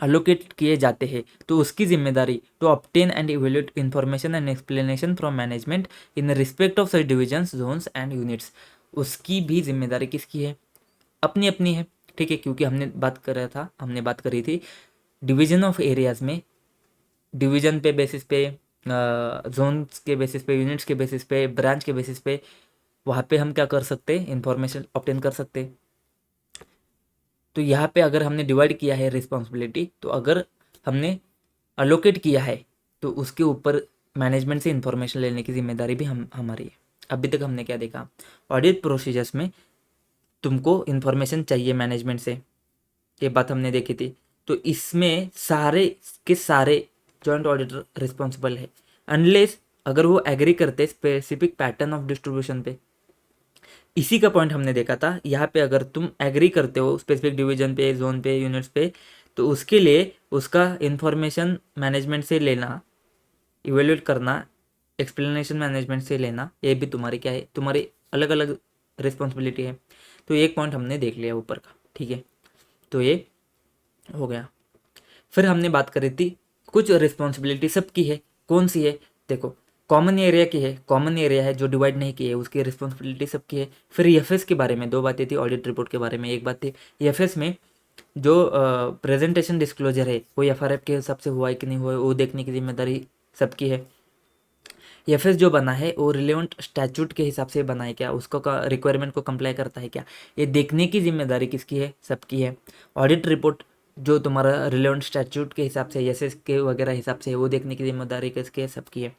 अलोकेट किए जाते हैं तो उसकी जिम्मेदारी to obtain and evaluate information and explanation from management in respect of such divisions, zones and units, उसकी भी जिम्मेदारी किसकी है, अपनी अपनी है, ठीक है। क्योंकि हमने बात करी थी डिवीजन ऑफ एरियाज में, डिवीजन पे बेसिस पे, जोन्स के बेसिस पे, यूनिट्स के बेसिस पे, ब्रांच के बेसिस पे, वहाँ पे हम क्या कर सकते हैं, इंफॉर्मेशन ऑब्टेन कर सकते हैं। तो यहाँ पे अगर हमने डिवाइड किया है रिस्पॉन्सिबिलिटी, तो अगर हमने अलोकेट किया है तो उसके ऊपर मैनेजमेंट से इंफॉर्मेशन लेने की जिम्मेदारी भी हमारी है। अभी तक हमने क्या देखा, ऑडिट प्रोसीजर्स में तुमको इन्फॉर्मेशन चाहिए मैनेजमेंट से, ये बात हमने देखी थी। तो इसमें सारे के सारे जॉइंट ऑडिटर रिस्पॉन्सिबल है, अनलेस अगर वो एग्री करते स्पेसिफिक पैटर्न ऑफ डिस्ट्रीब्यूशन पे। इसी का पॉइंट हमने देखा था, यहाँ पे अगर तुम एग्री करते हो स्पेसिफिक डिवीजन पे, जोन पे, यूनिट्स पे, तो उसके लिए उसका इंफॉर्मेशन मैनेजमेंट से लेना, इवेल्यूएट करना एक्सप्लेनेशन मैनेजमेंट से लेना, ये भी तुम्हारी क्या है, तुम्हारी अलग अलग रिस्पॉन्सिबिलिटी है। तो एक पॉइंट हमने देख लिया ऊपर का, ठीक है, तो ये हो गया। फिर हमने बात करी थी कुछ रिस्पॉन्सिबिलिटी सबकी है, कौन सी है, देखो कॉमन एरिया की है, कॉमन एरिया है जो डिवाइड नहीं की है उसकी रिस्पॉन्सिबिलिटी सबकी है। फिर एफएस के बारे में दो बातें थी, ऑडिट रिपोर्ट के बारे में एक बात थी, एफएस में जो प्रेजेंटेशन डिस्क्लोजर है वो एफआरएफ के हिसाब से हुआ है कि नहीं हुआ है वो देखने की जिम्मेदारी सबकी है। एफएस जो बना है वो रिलेवेंट स्टैट्यूट के हिसाब से बना है क्या, उसको रिक्वायरमेंट को कंप्लाई करता है क्या, ये देखने की जिम्मेदारी किसकी है, सबकी है। ऑडिट रिपोर्ट जो तुम्हारा रिलेवेंट स्टैट्यूट के हिसाब से एसएस के वगैरह हिसाब से वो देखने की जिम्मेदारी किसकी है, सबकी है।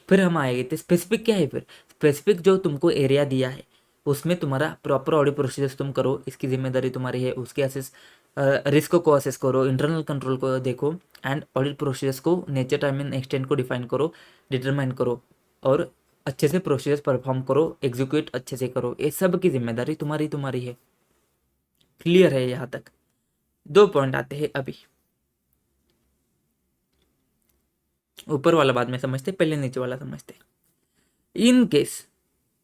फिर हम आएंगे तो स्पेसिफिक क्या है, फिर स्पेसिफिक जो तुमको एरिया दिया है उसमें तुम्हारा प्रॉपर ऑडिट प्रोसीजर्स तुम करो, इसकी जिम्मेदारी तुम्हारी है। उसके असेस रिस्क को असेस करो, इंटरनल कंट्रोल को देखो, एंड ऑडिट प्रोसीजर्स को नेचर टाइम एंड एक्सटेंट को डिफाइन करो, डिटरमाइन करो, और अच्छे से प्रोसीजर्स परफॉर्म करो, एग्जीक्यूट अच्छे से करो, ये सब की जिम्मेदारी तुम्हारी तुम्हारी है। क्लियर है यहाँ तक? दो पॉइंट आते हैं अभी, ऊपर वाला बाद में समझते, पहले नीचे वाला समझते। In case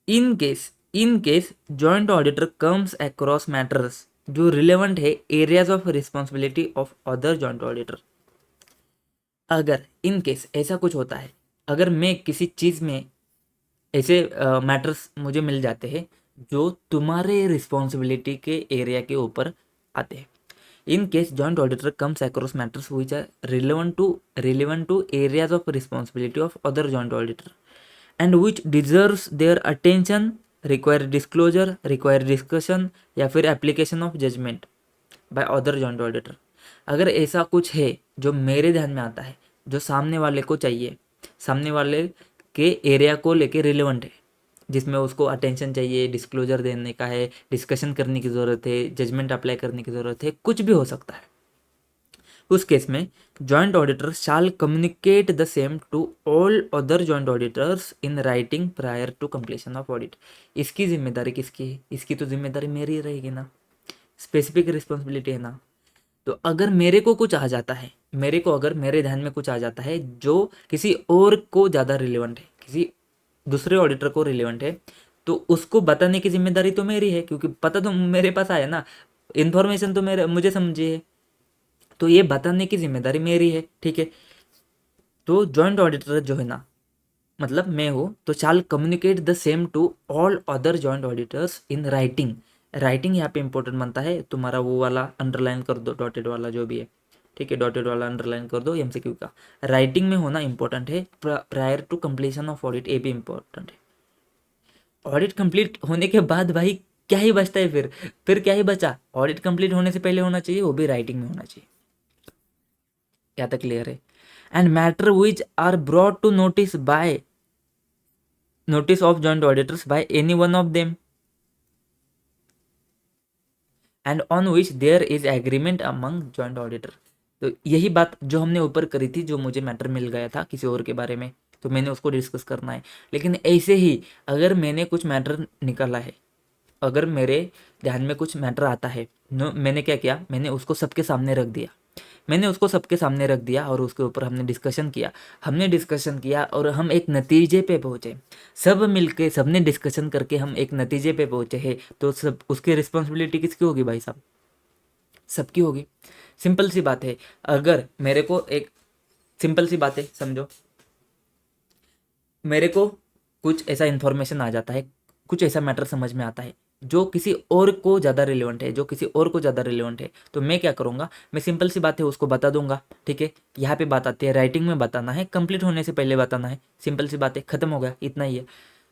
in case in case joint auditor comes across matters जो रिलेवेंट है areas of responsibility of other joint auditor. अगर इन केस ऐसा कुछ होता है, अगर मैं किसी चीज़ में ऐसे मैटर्स मुझे मिल जाते हैं जो तुम्हारे रिस्पॉन्सिबिलिटी के एरिया के ऊपर आते हैं, in case joint auditor comes across matters which are relevant to areas of responsibility of other joint auditor and which deserves their attention, require disclosure, require discussion, या फिर application of judgement by other joint auditor. अगर ऐसा कुछ है जो मेरे ध्यान में आता है, जो सामने वाले को चाहिए, सामने वाले के एरिया को लेके रिलेवेंट है, जिसमें उसको अटेंशन चाहिए, डिस्क्लोजर देने का है, डिस्कशन करने की ज़रूरत है, जजमेंट अप्लाई करने की ज़रूरत है, कुछ भी हो सकता है, उस केस में joint auditor shall communicate the same to all other joint auditors in writing prior to completion of audit. इसकी जिम्मेदारी किसकी है? इसकी तो जिम्मेदारी मेरी रहेगी ना, स्पेसिफिक रिस्पॉन्सिबिलिटी है ना। तो अगर मेरे को कुछ आ जाता है, मेरे को अगर मेरे ध्यान में कुछ आ जाता है जो किसी और को ज़्यादा रिलेवेंट है, किसी दूसरे ऑडिटर को रिलेवेंट है, तो उसको बताने की जिम्मेदारी तो मेरी है, क्योंकि पता तो मेरे पास आया ना, इन्फॉर्मेशन तो मेरे मुझे समझिए, तो ये बताने की जिम्मेदारी मेरी है, ठीक है। तो जॉइंट ऑडिटर जो है ना, मतलब मैं हूँ, तो shall communicate the same to all other joint auditors in writing. Writing यहाँ पे इंपॉर्टेंट बनता है, तुम्हारा वो वाला अंडरलाइन कर दो, डॉटेड वाला जो भी है, ठीक है, डॉटेड वाला अंडरलाइन कर दो, एमसीक्यू का राइटिंग में होना इंपॉर्टेंट है, prior to completion of audit, ये भी इंपॉर्टेंट है। ऑडिट कंप्लीट होने के बाद भाई क्या ही बचता है, फिर क्या ही बचा, ऑडिट कंप्लीट होने से पहले होना चाहिए, वो भी राइटिंग में होना चाहिए। क्या तक क्लियर है? And matter which are brought to notice of joint auditors by any one of them and on which there is agreement among joint auditor। तो यही बात जो हमने ऊपर करी थी, जो मुझे मैटर मिल गया था किसी और के बारे में, तो मैंने उसको डिस्कस करना है। लेकिन ऐसे ही अगर मैंने कुछ मैटर निकाला है, अगर मेरे ध्यान में कुछ मैटर आता है, मैंने क्या किया, मैंने उसको सबके सामने रख दिया, मैंने उसको सबके सामने रख दिया और उसके ऊपर हमने डिस्कशन किया और हम एक नतीजे पे पहुँचे, सब मिलके सबने डिस्कशन करके हम एक नतीजे पे पहुँचे हैं, तो सब उसकी रिस्पॉन्सिबिलिटी किसकी होगी भाई साहब? सबकी होगी। सिंपल सी बात है, अगर मेरे को एक सिंपल सी बात है, समझो, मेरे को कुछ ऐसा इन्फॉर्मेशन आ जाता है, कुछ ऐसा मैटर समझ में आता है जो किसी और को ज़्यादा रिलेवेंट है, तो मैं क्या करूँगा, मैं सिंपल सी बात है उसको बता दूंगा, ठीक है। यहाँ पे बात आती है, राइटिंग में बताना है, कंप्लीट होने से पहले बताना है, सिंपल सी बात है, खत्म हो गया, इतना ही है।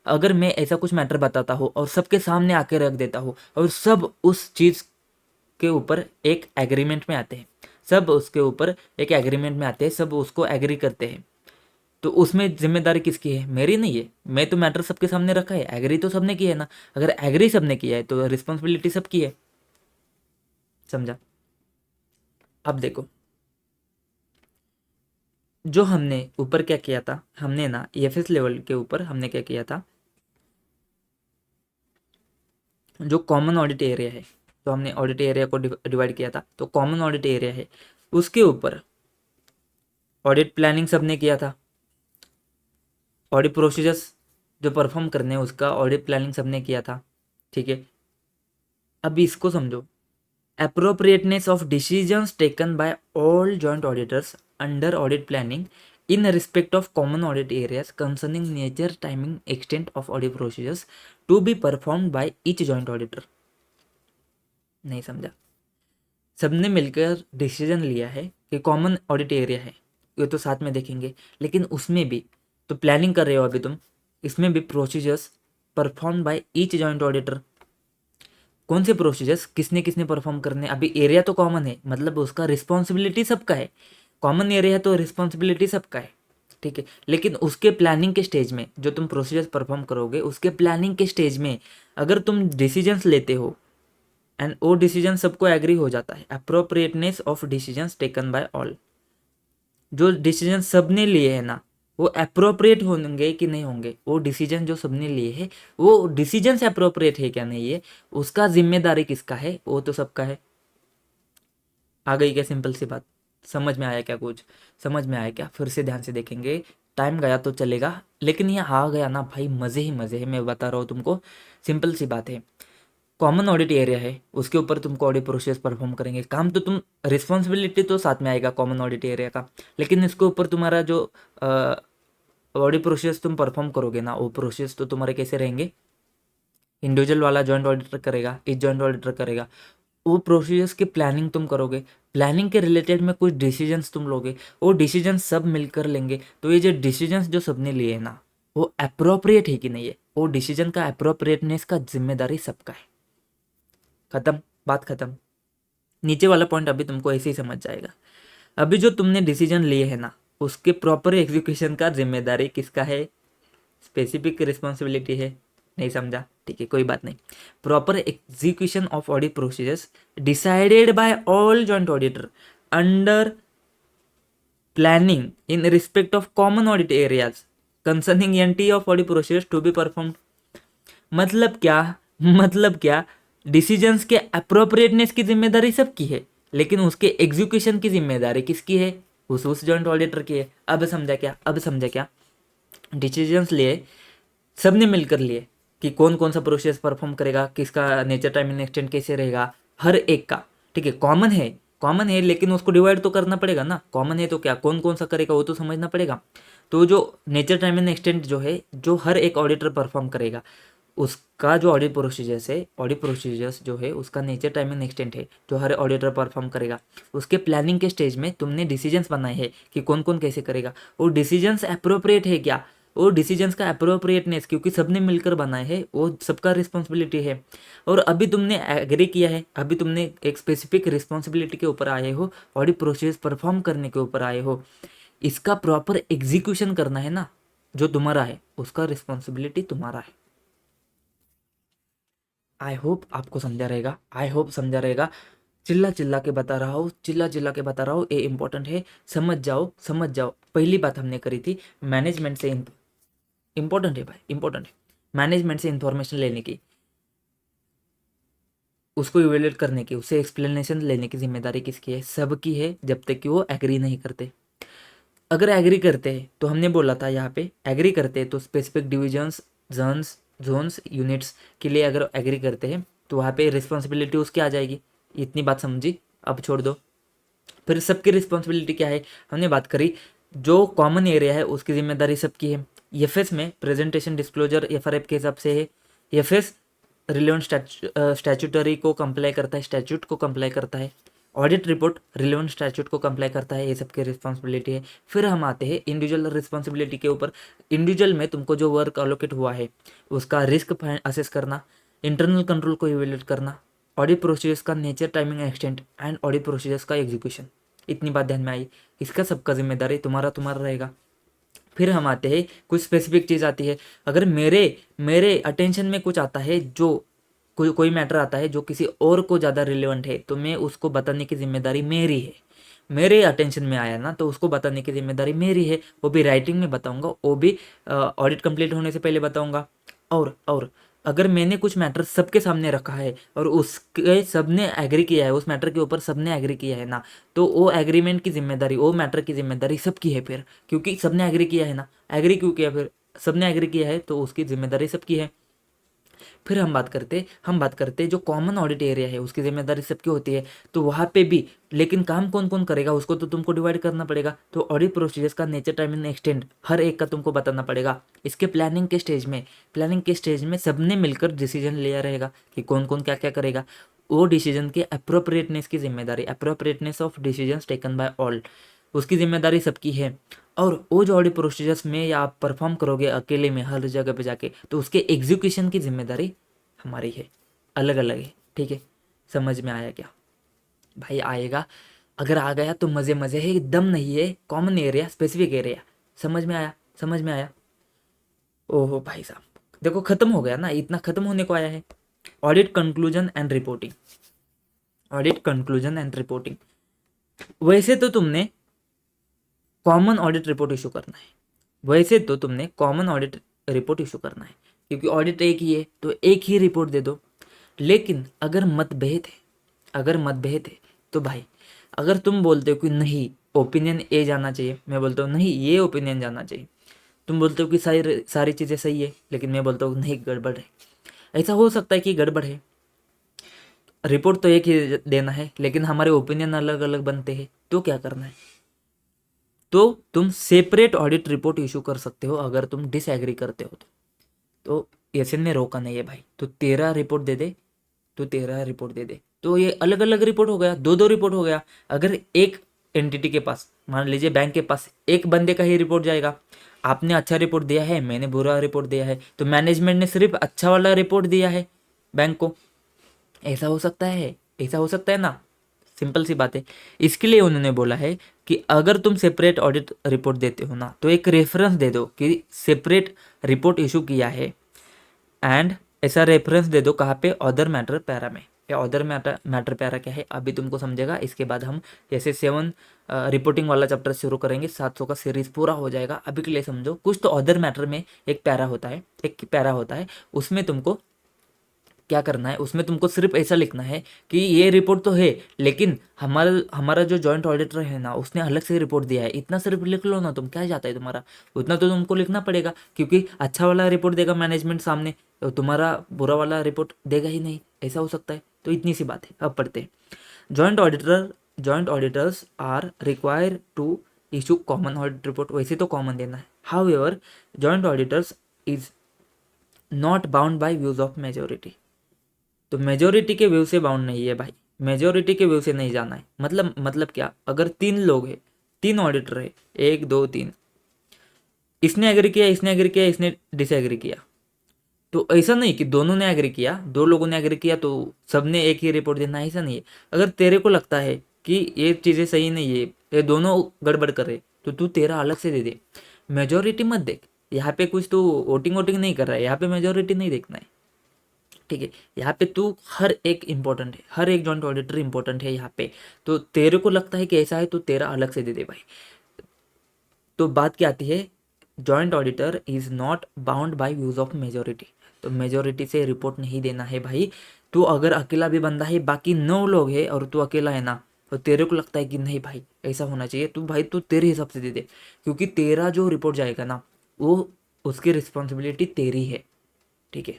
अगर मैं ऐसा कुछ मैटर बताता हूँ और सबके सामने आके रख देता हूँ और सब उस चीज़ के ऊपर एक एग्रीमेंट में आते हैं, सब उसको एग्री करते हैं, तो उसमें जिम्मेदारी किसकी है? मेरी नहीं है, मैं तो मैटर सबके सामने रखा है, एग्री तो सबने किया है ना। अगर एग्री सबने किया है तो रिस्पॉन्सिबिलिटी सबकी है, समझा? अब देखो, जो हमने ऊपर क्या किया था, हमने ना एफएस लेवल के ऊपर हमने क्या किया था, जो कॉमन ऑडिट एरिया है, तो हमने ऑडिट एरिया को डिवाइड किया था, तो कॉमन ऑडिट एरिया है उसके ऊपर ऑडिट प्लानिंग सबने किया था, ऑडिट प्रोसीजर्स जो परफॉर्म करने हैं उसका ऑडिट प्लानिंग सबने किया था, ठीक है। अभी इसको समझो, appropriateness of decisions taken by all joint auditors under audit planning in respect of common audit areas concerning nature, timing, extent of audit procedures to be performed by each joint auditor। नहीं समझा? सबने मिलकर डिसीजन लिया है कि कॉमन ऑडिट एरिया है, ये तो साथ में देखेंगे, लेकिन उसमें भी तो प्लानिंग कर रहे हो अभी तुम, इसमें भी procedures perform by each joint auditor. कौन से प्रोसीजर्स किसने किसने परफॉर्म करने, अभी एरिया तो कॉमन है, मतलब उसका रिस्पॉन्सिबिलिटी सबका है, कॉमन एरिया है तो रिस्पॉन्सिबिलिटी सबका है, ठीक है। लेकिन उसके प्लानिंग के स्टेज में जो तुम प्रोसीजर्स परफॉर्म करोगे, उसके प्लानिंग के स्टेज में अगर तुम डिसीजंस लेते हो एंड वो डिसीजन सबको एग्री हो जाता है, appropriateness of decisions taken by all, जो डिसीजन सबने लिए है ना वो अप्रोप्रिएट होंगे कि नहीं होंगे, वो डिसीजन जो सबने लिए है वो डिसीजन से अप्रोप्रिएट है क्या नहीं है, उसका जिम्मेदारी किसका है, वो तो सबका है। आ गई क्या सिंपल सी बात? समझ में आया क्या? कुछ समझ में आया क्या? फिर से ध्यान से देखेंगे, टाइम गया तो चलेगा, लेकिन ये आ गया ना भाई, मज़े ही मज़े है, मैं बता रहा हूँ तुमको, सिंपल सी बात है। कॉमन ऑडिट एरिया है, उसके ऊपर तुमको ऑडिट प्रोसेस परफॉर्म करेंगे, काम तो तुम, रिस्पॉन्सिबिलिटी तो साथ में आएगा कॉमन ऑडिट एरिया का, लेकिन इसके ऊपर तुम्हारा जो ऑडिट प्रोसेस तुम परफॉर्म करोगे ना, वो प्रोसेस तो तुम्हारे कैसे रहेंगे, इंडिविजुअल वाला जॉइंट ऑडिटर करेगा, इस जॉइंट ऑडिटर करेगा, वो प्रोसीजर्स की प्लानिंग तुम करोगे, प्लानिंग के रिलेटेड में कुछ डिसीजंस तुम लोगे, वो डिसीजन सब मिलकर लेंगे, तो ये जो डिसीजंस जो सबने लिए है ना वो अप्रोप्रिएट है कि नहीं है, वो डिसीजन का अप्रोप्रिएटनेस का जिम्मेदारी सबका है। खत्म, बात खत्म। नीचे वाला पॉइंट अभी तुमको ऐसे ही समझ जाएगा। अभी जो तुमने डिसीजन लिए है ना उसके प्रॉपर एग्जीक्यूशन का जिम्मेदारी किसका है, स्पेसिफिक रिस्पॉन्सिबिलिटी है, नहीं समझा? ठीक है, कोई बात नहीं। Proper execution of audit procedures decided by all joint auditor under planning in respect of common audit areas concerning एंटी of audit procedures to be performed. मतलब क्या? मतलब क्या, डिसीजंस के अप्रोप्रिएटनेस की जिम्मेदारी सबकी है, लेकिन उसके एग्जीक्यूशन की जिम्मेदारी किसकी है, उस जॉइंट ऑडिटर की है। अब समझा क्या? अब समझा क्या? डिसीजंस लिए, सबने मिलकर लिए कि कौन कौन सा प्रोसेस परफॉर्म करेगा, किसका नेचर टाइमिंग एक्सटेंड कैसे रहेगा, हर एक का, ठीक है। कॉमन है, कॉमन है, लेकिन उसको डिवाइड तो करना पड़ेगा ना, कॉमन है तो क्या कौन कौन सा करेगा वो तो समझना पड़ेगा। तो जो नेचर टाइमिंग एक्सटेंड जो है, जो हर एक ऑडिटर परफॉर्म करेगा, उसका जो ऑडिट प्रोसीजर्स है, ऑडिट प्रोसीजर्स जो है उसका नेचर टाइम एंड एक्सटेंट है, जो हर ऑडिटर परफॉर्म करेगा, उसके प्लानिंग के स्टेज में तुमने डिसीजंस बनाए हैं कि कौन कौन कैसे करेगा, वो डिसीजंस अप्रोप्रिएट है क्या, वो डिसीजंस का अप्रोप्रिएटनेस क्योंकि सबने मिलकर बनाए हैं वो सबका रिस्पॉन्सिबिलिटी है। और अभी तुमने एग्री किया है, अभी तुमने एक स्पेसिफिक रिस्पॉन्सिबिलिटी के ऊपर आए हो, ऑडिट प्रोसेस परफॉर्म करने के ऊपर आए हो, इसका प्रॉपर एग्जीक्यूशन करना है ना, जो तुम्हारा है उसका रिस्पॉन्सिबिलिटी तुम्हारा है। आई होप आपको समझा रहेगा, आई होप समझा रहेगा। चिल्ला चिल्ला के बता रहा हूँ, चिल्ला चिल्ला के बता रहा हूँ, ये इंपॉर्टेंट है, समझ जाओ समझ जाओ। पहली बात हमने करी थी मैनेजमेंट से, इंपॉर्टेंट है भाई, इंपॉर्टेंट है, मैनेजमेंट से इंफॉर्मेशन लेने की, उसको इवेल्युएट करने की, उससे एक्सप्लेनेशन लेने की जिम्मेदारी किसकी है, सबकी है, जब तक कि वो एग्री नहीं करते। अगर एग्री करते हैं तो हमने बोला था यहाँ पे एग्री करते हैं तो स्पेसिफिक डिविजन्स, जोन्स यूनिट्स के लिए अगर एग्री करते हैं तो वहाँ पे रिस्पॉन्सिबिलिटी उसकी आ जाएगी। इतनी बात समझी, अब छोड़ दो। फिर सबकी रिस्पॉन्सिबिलिटी क्या है, हमने बात करी, जो कॉमन एरिया है उसकी जिम्मेदारी सबकी है। एफएस में प्रेजेंटेशन डिस्क्लोजर एफआरएफ के हिसाब से है, एफएस रिलेवेंट स्टैट्यूटरी को कंप्लाई करता है, स्टैट्यूट को कंप्लाई करता है, ऑडिट रिपोर्ट रिलेवेंट स्टैट्यूट को कंप्लाई करता है, ये सबकी रिस्पॉन्सिबिलिटी है। फिर हम आते हैं इंडिविजुअल रिस्पॉन्सिबिलिटी के ऊपर। इंडिविजुअल में तुमको जो वर्क अलोकेट हुआ है उसका रिस्क असेस करना, इंटरनल कंट्रोल को इवेल्युएट करना, ऑडिट प्रोसीजर्स का nature, timing, extent and audit procedures का एग्जीक्यूशन। इतनी बात ध्यान में आई, इसका सबका जिम्मेदारी तुम्हारा तुम्हारा रहेगा। फिर हम आते हैं, कुछ स्पेसिफिक चीज़ आती है, अगर मेरे मेरे अटेंशन में कुछ आता है, जो कोई मैटर आता है जो किसी और को ज़्यादा रिलेवेंट है, तो मैं उसको बताने की जिम्मेदारी मेरी है। मेरे अटेंशन में आया ना तो उसको बताने की जिम्मेदारी मेरी है, वो भी राइटिंग में बताऊंगा, वो भी ऑडिट कंप्लीट होने से पहले बताऊंगा। और अगर मैंने कुछ मैटर सबके सामने रखा है और उसके सबने एग्री किया है, उस मैटर के ऊपर सबने एग्री किया है ना, तो वो एग्रीमेंट की जिम्मेदारी, वो मैटर की जिम्मेदारी सबकी है फिर, क्योंकि सबने एग्री किया है ना। एग्री क्यों किया फिर? सबने एग्री किया है तो उसकी जिम्मेदारी सबकी है। फिर हम बात करते जो कॉमन ऑडिट एरिया है उसकी जिम्मेदारी सबकी होती है, तो वहाँ पे भी लेकिन काम कौन कौन करेगा उसको तो तुमको डिवाइड करना पड़ेगा। तो ऑडिट प्रोसीजर्स का नेचर, टाइम एंड एक्सटेंड हर एक का तुमको बताना पड़ेगा। इसके प्लानिंग के स्टेज में सबने मिलकर डिसीजन लिया रहेगा कि कौन कौन क्या क्या करेगा। वो डिसीजन के अप्रोप्रिएटनेस की जिम्मेदारी, appropriateness of decision taken by all, उसकी जिम्मेदारी सबकी है। और वो जो ऑडिट प्रोसीजर्स में या आप परफॉर्म करोगे अकेले में हर जगह पे जाके, तो उसके एग्जीक्यूशन की जिम्मेदारी हमारी है, अलग अलग है। ठीक है, समझ में आया क्या भाई? आएगा, अगर आ गया तो मज़े मज़े है, दम नहीं है। कॉमन एरिया, स्पेसिफिक एरिया, समझ में आया? समझ में आया? ओहो भाई साहब, देखो खत्म हो गया ना, इतना खत्म होने को आया है। Audit conclusion and reporting, audit conclusion and reporting. वैसे तो तुमने कॉमन ऑडिट रिपोर्ट इशू करना है, वैसे तो तुमने कॉमन ऑडिट रिपोर्ट इशू करना है, क्योंकि ऑडिट एक ही है तो एक ही रिपोर्ट दे दो। लेकिन अगर मतभेद है, अगर मतभेद है तो भाई, अगर तुम बोलते हो कि नहीं ओपिनियन ए जाना चाहिए, मैं बोलता हूँ नहीं ये ओपिनियन जाना चाहिए, तुम बोलते हो कि सारी सारी चीज़ें सही है, लेकिन मैं बोलता हूँ नहीं गड़बड़ है। ऐसा हो सकता है कि गड़बड़ है, रिपोर्ट तो एक ही देना है लेकिन हमारे ओपिनियन अलग अलग बनते हैं, तो क्या करना है? तो तुम सेपरेट ऑडिट रिपोर्ट इशू कर सकते हो अगर तुम डिसएग्री करते हो तो एशियन ने रोका नहीं है भाई, तो 13 रिपोर्ट दे दे, तो 13 रिपोर्ट दे दे, तो ये अलग अलग रिपोर्ट हो गया, दो दो रिपोर्ट हो गया। अगर एक एंटिटी के पास, मान लीजिए बैंक के पास एक बंदे का ही रिपोर्ट जाएगा, आपने अच्छा रिपोर्ट दिया है, मैंने बुरा रिपोर्ट दिया है, तो मैनेजमेंट ने सिर्फ अच्छा वाला रिपोर्ट दिया है बैंक को। ऐसा हो सकता है, ऐसा हो सकता है ना, सिंपल सी बात है। इसके लिए उन्होंने बोला है कि अगर तुम सेपरेट ऑडिट रिपोर्ट देते हो ना, तो एक रेफरेंस दे दो कि सेपरेट रिपोर्ट इशू किया है, एंड ऐसा रेफरेंस दे दो कहाँ पे, अदर मैटर पैरा में। या अदर मैटर पैरा क्या है अभी तुमको समझेगा, इसके बाद हम जैसे 7 रिपोर्टिंग वाला चैप्टर शुरू करेंगे, 700 का सीरीज पूरा हो जाएगा। अभी के लिए समझो कुछ तो अदर मैटर में एक पैरा होता है, उसमें तुमको क्या करना है, उसमें तुमको सिर्फ ऐसा लिखना है कि ये रिपोर्ट तो है, लेकिन हमारा हमारा जो जॉइंट ऑडिटर है ना उसने अलग से रिपोर्ट दिया है, इतना सिर्फ लिख लो ना, तुम क्या जाता है तुम्हारा, उतना तो तुमको लिखना पड़ेगा, क्योंकि अच्छा वाला रिपोर्ट देगा मैनेजमेंट सामने, तो तुम्हारा बुरा वाला रिपोर्ट देगा ही नहीं, ऐसा हो सकता है। तो इतनी सी बात है। अब पढ़ते हैं। Joint auditors are require to issue common audit report, वैसे तो कॉमन देना है। However joint auditors is not bound by views of majority, तो मेजोरिटी के व्यू से बाउंड नहीं है भाई, मेजोरिटी के व्यू से नहीं जाना है। मतलब क्या, अगर 3 लोग हैं, 3 ऑडिटर है, 1 2 3, इसने एग्री किया, इसने एग्री किया, इसने डिसएग्री किया, तो ऐसा नहीं कि दोनों ने एग्री किया, 2 लोगों ने एग्री किया तो सबने एक ही रिपोर्ट देना है, ऐसा नहीं है। अगर तेरे को लगता है कि ये चीज़ें सही नहीं है, ये दोनों गड़बड़ कर रहे, तो तू तेरा अलग से दे दे, मेजोरिटी मत देख। यहाँ पे कुछ तो वोटिंग वोटिंग नहीं कर रहा है, यहाँ पे मेजोरिटी नहीं देखना है। ठीक है, यहाँ पे तू हर एक इंपॉर्टेंट है, हर एक जॉइंट ऑडिटर इंपॉर्टेंट है यहाँ पे। तो तेरे को लगता है कि ऐसा है तो तेरा अलग से दे दे भाई। तो बात क्या आती है, joint auditor is not bound by views of majority, तो मेजोरिटी से रिपोर्ट नहीं देना है भाई। तू अगर अकेला भी बंदा है, बाकी 9 लोग है और तू अकेला है ना, तो तेरे को लगता है कि नहीं भाई ऐसा होना चाहिए, तू भाई तू तेरे हिसाब से दे दे, क्योंकि तेरा जो रिपोर्ट जाएगा ना वो उसकी रिस्पॉन्सिबिलिटी तेरी है। ठीक है,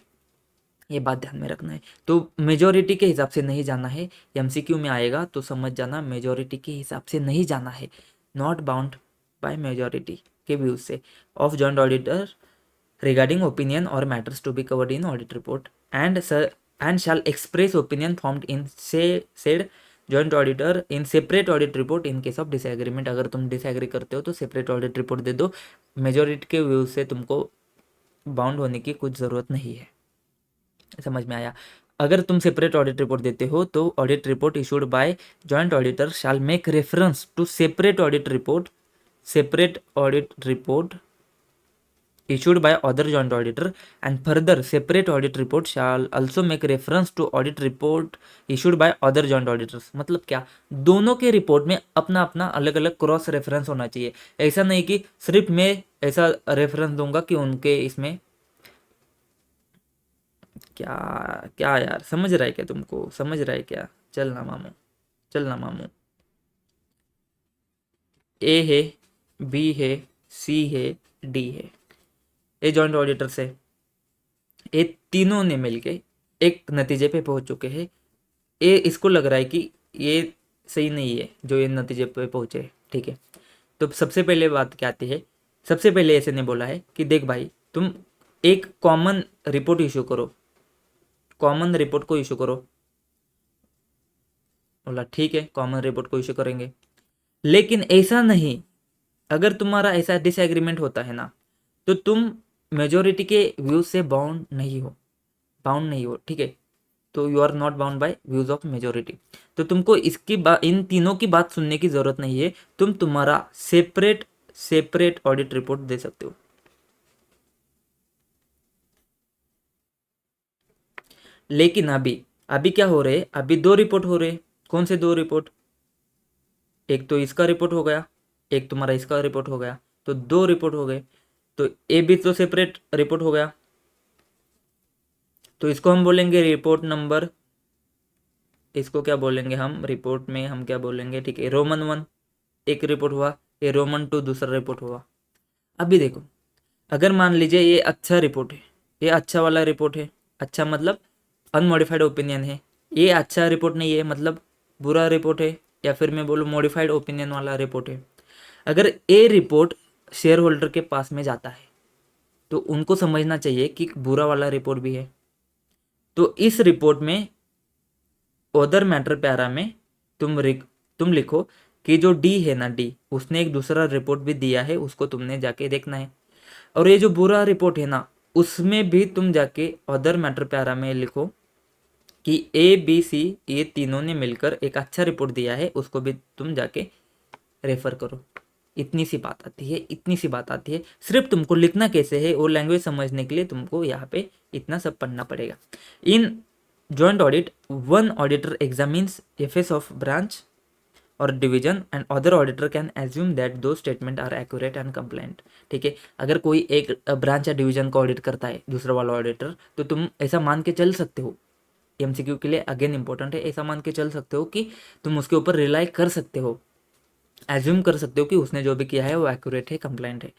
ये बात ध्यान में रखना है। तो मेजोरिटी के हिसाब से नहीं जाना है, एमसीक्यू में आएगा तो समझ जाना, मेजोरिटी के हिसाब से नहीं जाना है, नॉट बाउंड बाय मेजोरिटी के व्यूज से of joint auditor regarding opinion और matters to be covered in audit report and shall express opinion formed in said joint auditor in separate audit report in case of disagreement. अगर तुम डिसएग्री करते हो तो सेपरेट ऑडिट रिपोर्ट दे दो, मेजोरिटी के व्यूज से तुमको बाउंड होने की कुछ ज़रूरत नहीं है। समझ में आया? अगर तुम सेपरेट ऑडिट रिपोर्ट देते हो तो audit report issued by joint auditor shall make reference to separate audit report issued by other joint auditor, and further separate audit report shall also make reference to audit report issued by other joint auditors। मतलब क्या, दोनों के रिपोर्ट में अपना अपना अलग अलग क्रॉस रेफरेंस होना चाहिए। ऐसा नहीं कि सिर्फ मैं ऐसा रेफरेंस दूंगा कि उनके इसमें क्या क्या यार, समझ रहा है क्या, तुमको समझ रहा है क्या? चलना मामू, चलना मामू। ए है, बी है, सी है, डी है, ये जॉइंट ऑडिटर्स है, ये तीनों ने मिलके एक नतीजे पे पहुंच चुके हैं। ये इसको लग रहा है कि ये सही नहीं है जो ये नतीजे पे पहुंचे, ठीक है। तो सबसे पहले बात क्या आती है, सबसे पहले ऐसे ने बोला है कि देख भाई तुम एक कॉमन रिपोर्ट इशू करो, कॉमन रिपोर्ट को इशू करो। बोला ठीक है, कॉमन रिपोर्ट को इशू करेंगे, लेकिन ऐसा नहीं, अगर तुम्हारा ऐसा डिसएग्रीमेंट होता है ना, तो तुम मेजोरिटी के व्यूज से बाउंड नहीं हो, बाउंड नहीं हो, ठीक है। तो you are not bound by views of majority. तो तुमको इसकी इन तीनों की बात सुनने की जरूरत नहीं है, तुम तुम्हारा सेपरेट सेपरेट ऑडिट रिपोर्ट दे सकते हो। लेकिन अभी अभी क्या हो रहे, अभी दो रिपोर्ट हो रहे। कौन से दो रिपोर्ट, एक तो इसका रिपोर्ट हो गया, एक तुम्हारा इसका रिपोर्ट हो गया, तो दो रिपोर्ट हो गए। तो ए भी तो सेपरेट रिपोर्ट हो गया, तो इसको हम बोलेंगे रिपोर्ट नंबर, इसको क्या बोलेंगे हम रिपोर्ट में, हम क्या बोलेंगे, ठीक है, रोमन 1 एक रिपोर्ट हुआ, ये रोमन 2 दूसरा रिपोर्ट हुआ। अभी देखो, अगर मान लीजिए ये अच्छा रिपोर्ट है, ये अच्छा वाला रिपोर्ट है, अच्छा मतलब अनमॉडिफाइड ओपिनियन है, ये अच्छा रिपोर्ट नहीं है मतलब बुरा रिपोर्ट है, या फिर मैं बोलूँ मॉडिफाइड ओपिनियन वाला रिपोर्ट है। अगर ये रिपोर्ट शेयर होल्डर के पास में जाता है तो उनको समझना चाहिए कि बुरा वाला रिपोर्ट भी है। तो इस रिपोर्ट में अदर मैटर पैरा में तुम लिखो कि जो डी है ना, डी उसने एक दूसरा रिपोर्ट भी दिया है, उसको तुमने जाके देखना है। और ये जो बुरा रिपोर्ट है ना, उसमें भी तुम जाके अदर मैटर पैरा में लिखो कि ए बी सी ये तीनों ने मिलकर एक अच्छा रिपोर्ट दिया है, उसको भी तुम जाके रेफर करो। इतनी सी बात आती है, इतनी सी बात आती है। सिर्फ तुमको लिखना कैसे है वो लैंग्वेज समझने के लिए तुमको यहाँ पे इतना सब पढ़ना पड़ेगा। In joint audit one auditor examines FS of branch और division and other auditor can assume that those statement are accurate and compliant, ठीक है। अगर कोई एक ब्रांच या डिवीजन का ऑडिट करता है दूसरा वाला ऑडिटर, तो तुम ऐसा मान के चल सकते हो, एमसीक्यू के लिए अगेन इंपॉर्टेंट है, ऐसा मान के चल सकते हो कि तुम उसके ऊपर रिलाई कर सकते हो, एज्यूम कर सकते हो कि उसने जो भी किया है वो एक्यूरेट है, कंप्लाइंट है।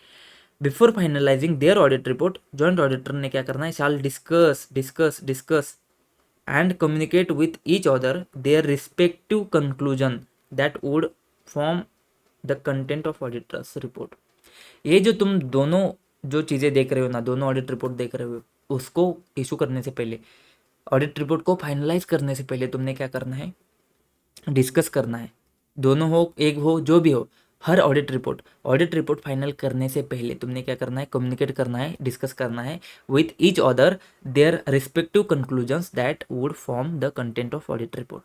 Before finalising their audit report, joint auditor ने क्या करना है, shall discuss discuss discuss and communicate with each other their respective conclusion that would form the content of auditors report. ये जो तुम दोनों जो चीज़ें देख रहे हो ना, दोनों ऑडिट रिपोर्ट देख रहे हो, उसको इशू करने से पहले, ऑडिट रिपोर्ट को फाइनलाइज करने से पहले तुमने क्या करना है, डिस्कस करना है। दोनों हो, एक हो, जो भी हो, हर ऑडिट रिपोर्ट फाइनल करने से पहले तुमने क्या करना है, कम्युनिकेट करना है, डिस्कस करना है with each other their respective conclusions that would form the content of audit report.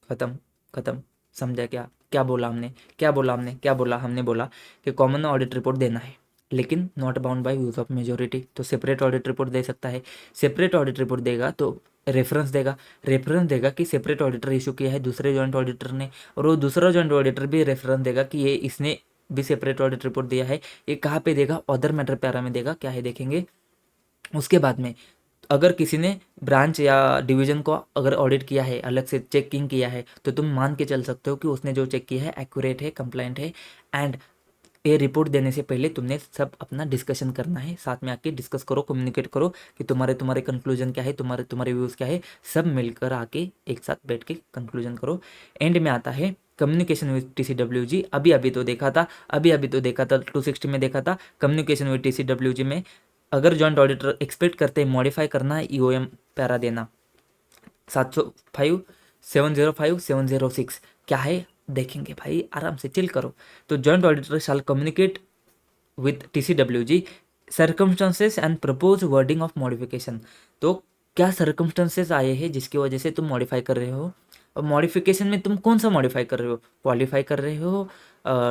खत्म, खत्म, समझा? क्या क्या बोला हमने, क्या बोला हमने, क्या बोला हमने, बोला कि कॉमन ऑडिट रिपोर्ट देना है लेकिन not bound by views of majority. तो सेपरेट ऑडिट रिपोर्ट दे सकता है, सेपरेट ऑडिट रिपोर्ट देगा तो रेफरेंस देगा, रेफरेंस देगा कि सेपरेट ऑडिटर इशू किया है दूसरे जॉइंट ऑडिटर ने, और वो दूसरा जॉइंट ऑडिटर भी रेफरेंस देगा कि ये इसने भी सेपरेट ऑडिट रिपोर्ट दिया है। ये कहाँ पे देगा, अदर मैटर पैरा में देगा, क्या है देखेंगे उसके बाद में। अगर किसी ने ब्रांच या डिवीजन को अगर ऑडिट किया है, अलग से चेकिंग किया है, तो तुम मान के चल सकते हो कि उसने जो चेक किया है एक्यूरेट है, कंप्लाइंट है। एंड ये रिपोर्ट देने से पहले तुमने सब अपना डिस्कशन करना है, साथ में आके डिस्कस करो, कम्युनिकेट करो कि तुम्हारे तुम्हारे कंक्लूजन क्या है, तुम्हारे व्यूज़ क्या है, सब मिलकर आके एक साथ बैठ के कंक्लूजन करो। एंड में आता है कम्युनिकेशन विद TCWG। अभी अभी तो देखा था, 260 में देखा था कम्युनिकेशन विद TCWG में। अगर जॉइंट ऑडिटर एक्सपेक्ट करते हैं मॉडिफाई करना है, EOM पैरा देना 705 705 706 क्या है देखेंगे भाई, आराम से चिल करो। तो joint auditor shall communicate with TCWG circumstances and propose wording of modification. तो क्या सर्कमस्टांसेस आए हैं जिसकी वजह से तुम मॉडिफाई कर रहे हो, और मॉडिफिकेशन में तुम कौन सा मॉडिफाई कर रहे हो, क्वालिफाई कर रहे हो,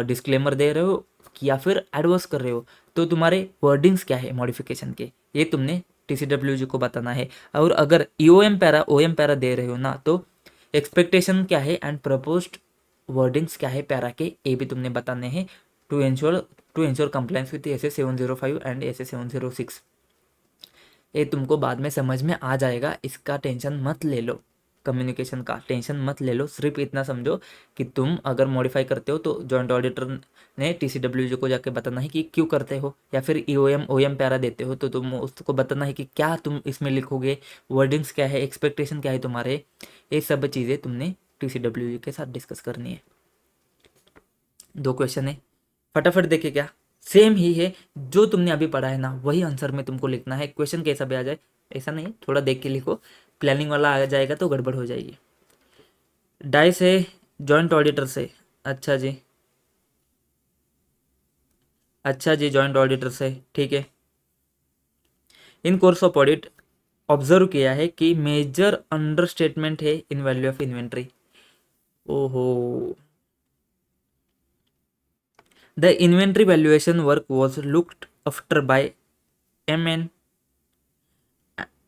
डिस्क्लेमर दे रहे हो, या फिर एडवर्स कर रहे हो। तो तुम्हारे वर्डिंग्स क्या है मॉडिफिकेशन के, ये तुमने TCWG को बताना है। और अगर OM पैरा दे रहे हो ना, तो एक्सपेक्टेशन क्या है एंड प्रपोज्ड वर्डिंग्स क्या है पैरा के, ये भी तुमने बताने हैं to ensure compliance with SA 705 and SA 706। ये तुमको बाद में समझ में आ जाएगा, इसका टेंशन मत ले लो, कम्युनिकेशन का टेंशन मत ले लो, सिर्फ इतना समझो कि तुम अगर मॉडिफाई करते हो तो जॉइंट ऑडिटर ने TCWG को जाके बताना है कि क्यों करते हो, या फिर EOM OM पैरा देते हो तो तुम उसको बताना है कि क्या तुम इसमें लिखोगे, वर्डिंग्स क्या है, एक्सपेक्टेशन क्या है तुम्हारे, ये सब चीज़ें तुमने TCWG के साथ डिस्कस करनी है। 2 क्वेश्चन है, फटाफट देखे क्या, सेम ही है जो तुमने अभी पढ़ा है ना, वही आंसर में तुमको लिखना है। क्वेश्चन कैसा भी आ जाए ऐसा नहीं, थोड़ा देख के लिखो, प्लानिंग वाला आ जाएगा तो गड़बड़ हो जाएगी। डाई से जॉइंट ऑडिटर से, अच्छा जी, अच्छा जी, जॉइंट ऑडिटर से, ठीक है। In course of audit observe किया है कि मेजर अंडरस्टेटमेंट है इन वैल्यू ऑफ इन्वेंट्री। ओहो, the inventory valuation work was looked after by MN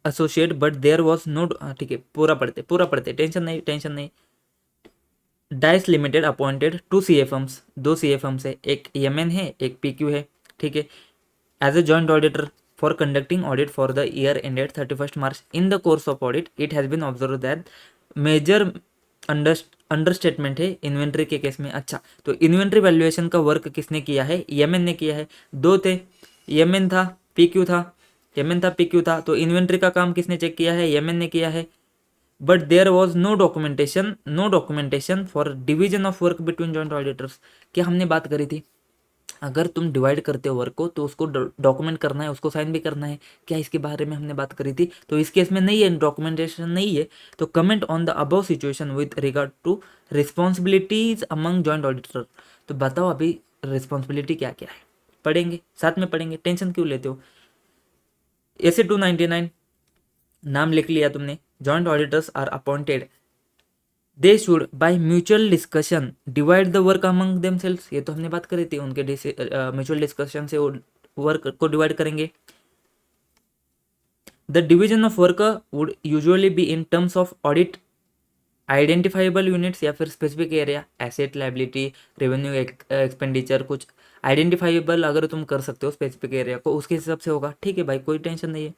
associate but there was no, ठीक है, पूरा पढ़ते, टेंशन नहीं टेंशन नहीं। Dice limited appointed 2 CFMs, 2 CFMs है, एक MN है, एक PQ है, ठीक है, as a joint auditor for conducting audit for the year ended 31 March. In the course of audit it has been observe that major understatement है इन्वेंट्री के केस में। अच्छा, तो इन्वेंट्री वैल्यूएशन का वर्क किसने किया है, MN ने किया है। 2 थे, MN था, PQ था, MN था, PQ था, तो इन्वेंट्री का काम किसने चेक किया है, MN ने किया है। But there was no documentation for division of work between joint auditors. क्या हमने बात करी थी, अगर तुम डिवाइड करते हो वर्क को तो उसको डॉक्यूमेंट करना है, उसको साइन भी करना है, क्या इसके बारे में हमने बात करी थी। तो इस केस में नहीं है, डॉक्यूमेंटेशन नहीं है, तो comment on the above situation with regard to responsibilities among joint auditor. तो बताओ अभी रिस्पॉन्सिबिलिटी क्या क्या है, पढ़ेंगे साथ में पढ़ेंगे, टेंशन क्यों लेते हो। ऐसे 299 नाम लिख लिया तुमने, joint auditors are appointed, they should by mutual discussion divide the work among themselves. ये तो हमने बात करी थी, उनके म्यूचुअल डिस्कशन से वर्क को डिवाइड करेंगे। The division of work would usually be in terms of audit identifiable units या फिर specific area, asset liability revenue expenditure, कुछ आइडेंटिफाइबल अगर तुम कर सकते हो स्पेसिफिक एरिया को, उसके हिसाब से होगा, ठीक है भाई, कोई टेंशन नहीं है।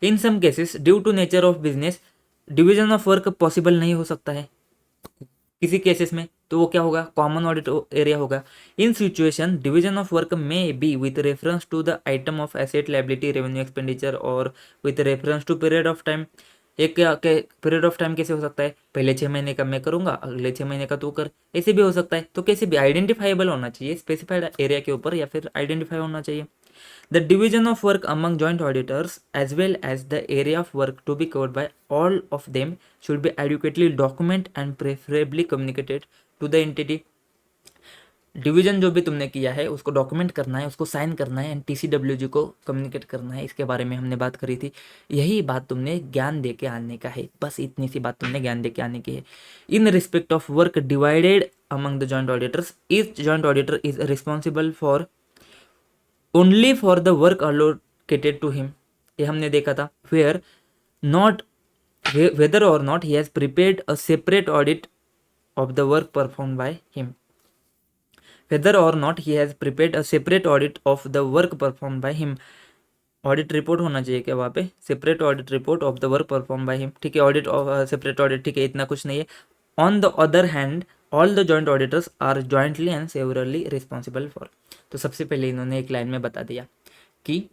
In some cases due to nature of business division of work possible नहीं हो सकता है किसी केसेस में, तो वो क्या होगा, कॉमन ऑडिट एरिया होगा। In situation division of work में be with reference to the item of asset liability revenue expenditure और with reference to period of time. एक पीरियड ऑफ टाइम कैसे हो सकता है, पहले 6 महीने का मैं करूंगा, अगले 6 महीने का तू कर, ऐसे भी हो सकता है। तो कैसे भी आइडेंटिफाइबल होना चाहिए स्पेसिफाइड एरिया के ऊपर, या फिर आइडेंटिफाई होना चाहिए। The division of work among joint auditors as well as the area of work to be covered by all of them should be adequately documented and preferably communicated to the entity. Division जो भी तुमने किया है उसको डॉक्यूमेंट करना है, उसको साइन करना है एंड TCWG को कम्युनिकेट करना है, इसके बारे में हमने बात करी थी। यही बात तुमने ज्ञान दे के आने का है, बस इतनी सी बात तुमने ज्ञान दे के आने की है। In respect of work divided among the joint auditors, each joint auditor is responsible for only for the work allocated to him, ये हमने देखा था। Where not whether or not he has prepared a separate audit of the work performed by him, whether or not he has prepared a separate audit of the work performed by him। Audit report होना चाहिए क्या वहाँ पे, separate audit report of the work perform by him, ठीक है, ऑडिट सेपरेट ऑडिट, ठीक है, इतना कुछ नहीं है। On the other hand all the joint auditors are jointly and severally responsible for. तो सबसे पहले इन्होंने एक लाइन में बता दिया कि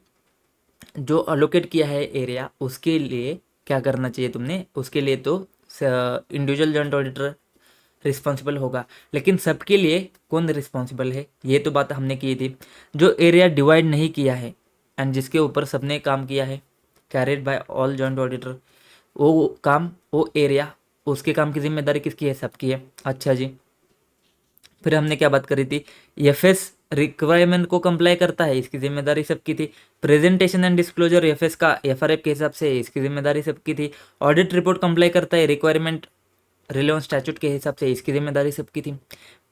जो अलोकेट किया है एरिया उसके लिए क्या करना चाहिए तुमने, उसके लिए तो इंडिविजुअल जॉइंट ऑडिटर रिस्पॉन्सिबल होगा, लेकिन सबके लिए कौन रिस्पॉन्सिबल है, ये तो बात हमने की थी। जो एरिया डिवाइड नहीं किया है एंड जिसके ऊपर सबने काम किया है, carried by all joint auditor, वो काम, वो एरिया, उसके काम की जिम्मेदारी किसकी है, सबकी है। अच्छा जी, फिर हमने क्या बात करी थी, FS रिक्वायरमेंट को कंप्लाई करता है, इसकी जिम्मेदारी सबकी थी। प्रेजेंटेशन एंड डिस्क्लोजर FS का FRF के हिसाब से, इसकी जिम्मेदारी सबकी थी। ऑडिट रिपोर्ट कंप्लाई करता है रिक्वायरमेंट रिलेवेंट स्टैट्यूट के हिसाब से, इसकी जिम्मेदारी सबकी थी।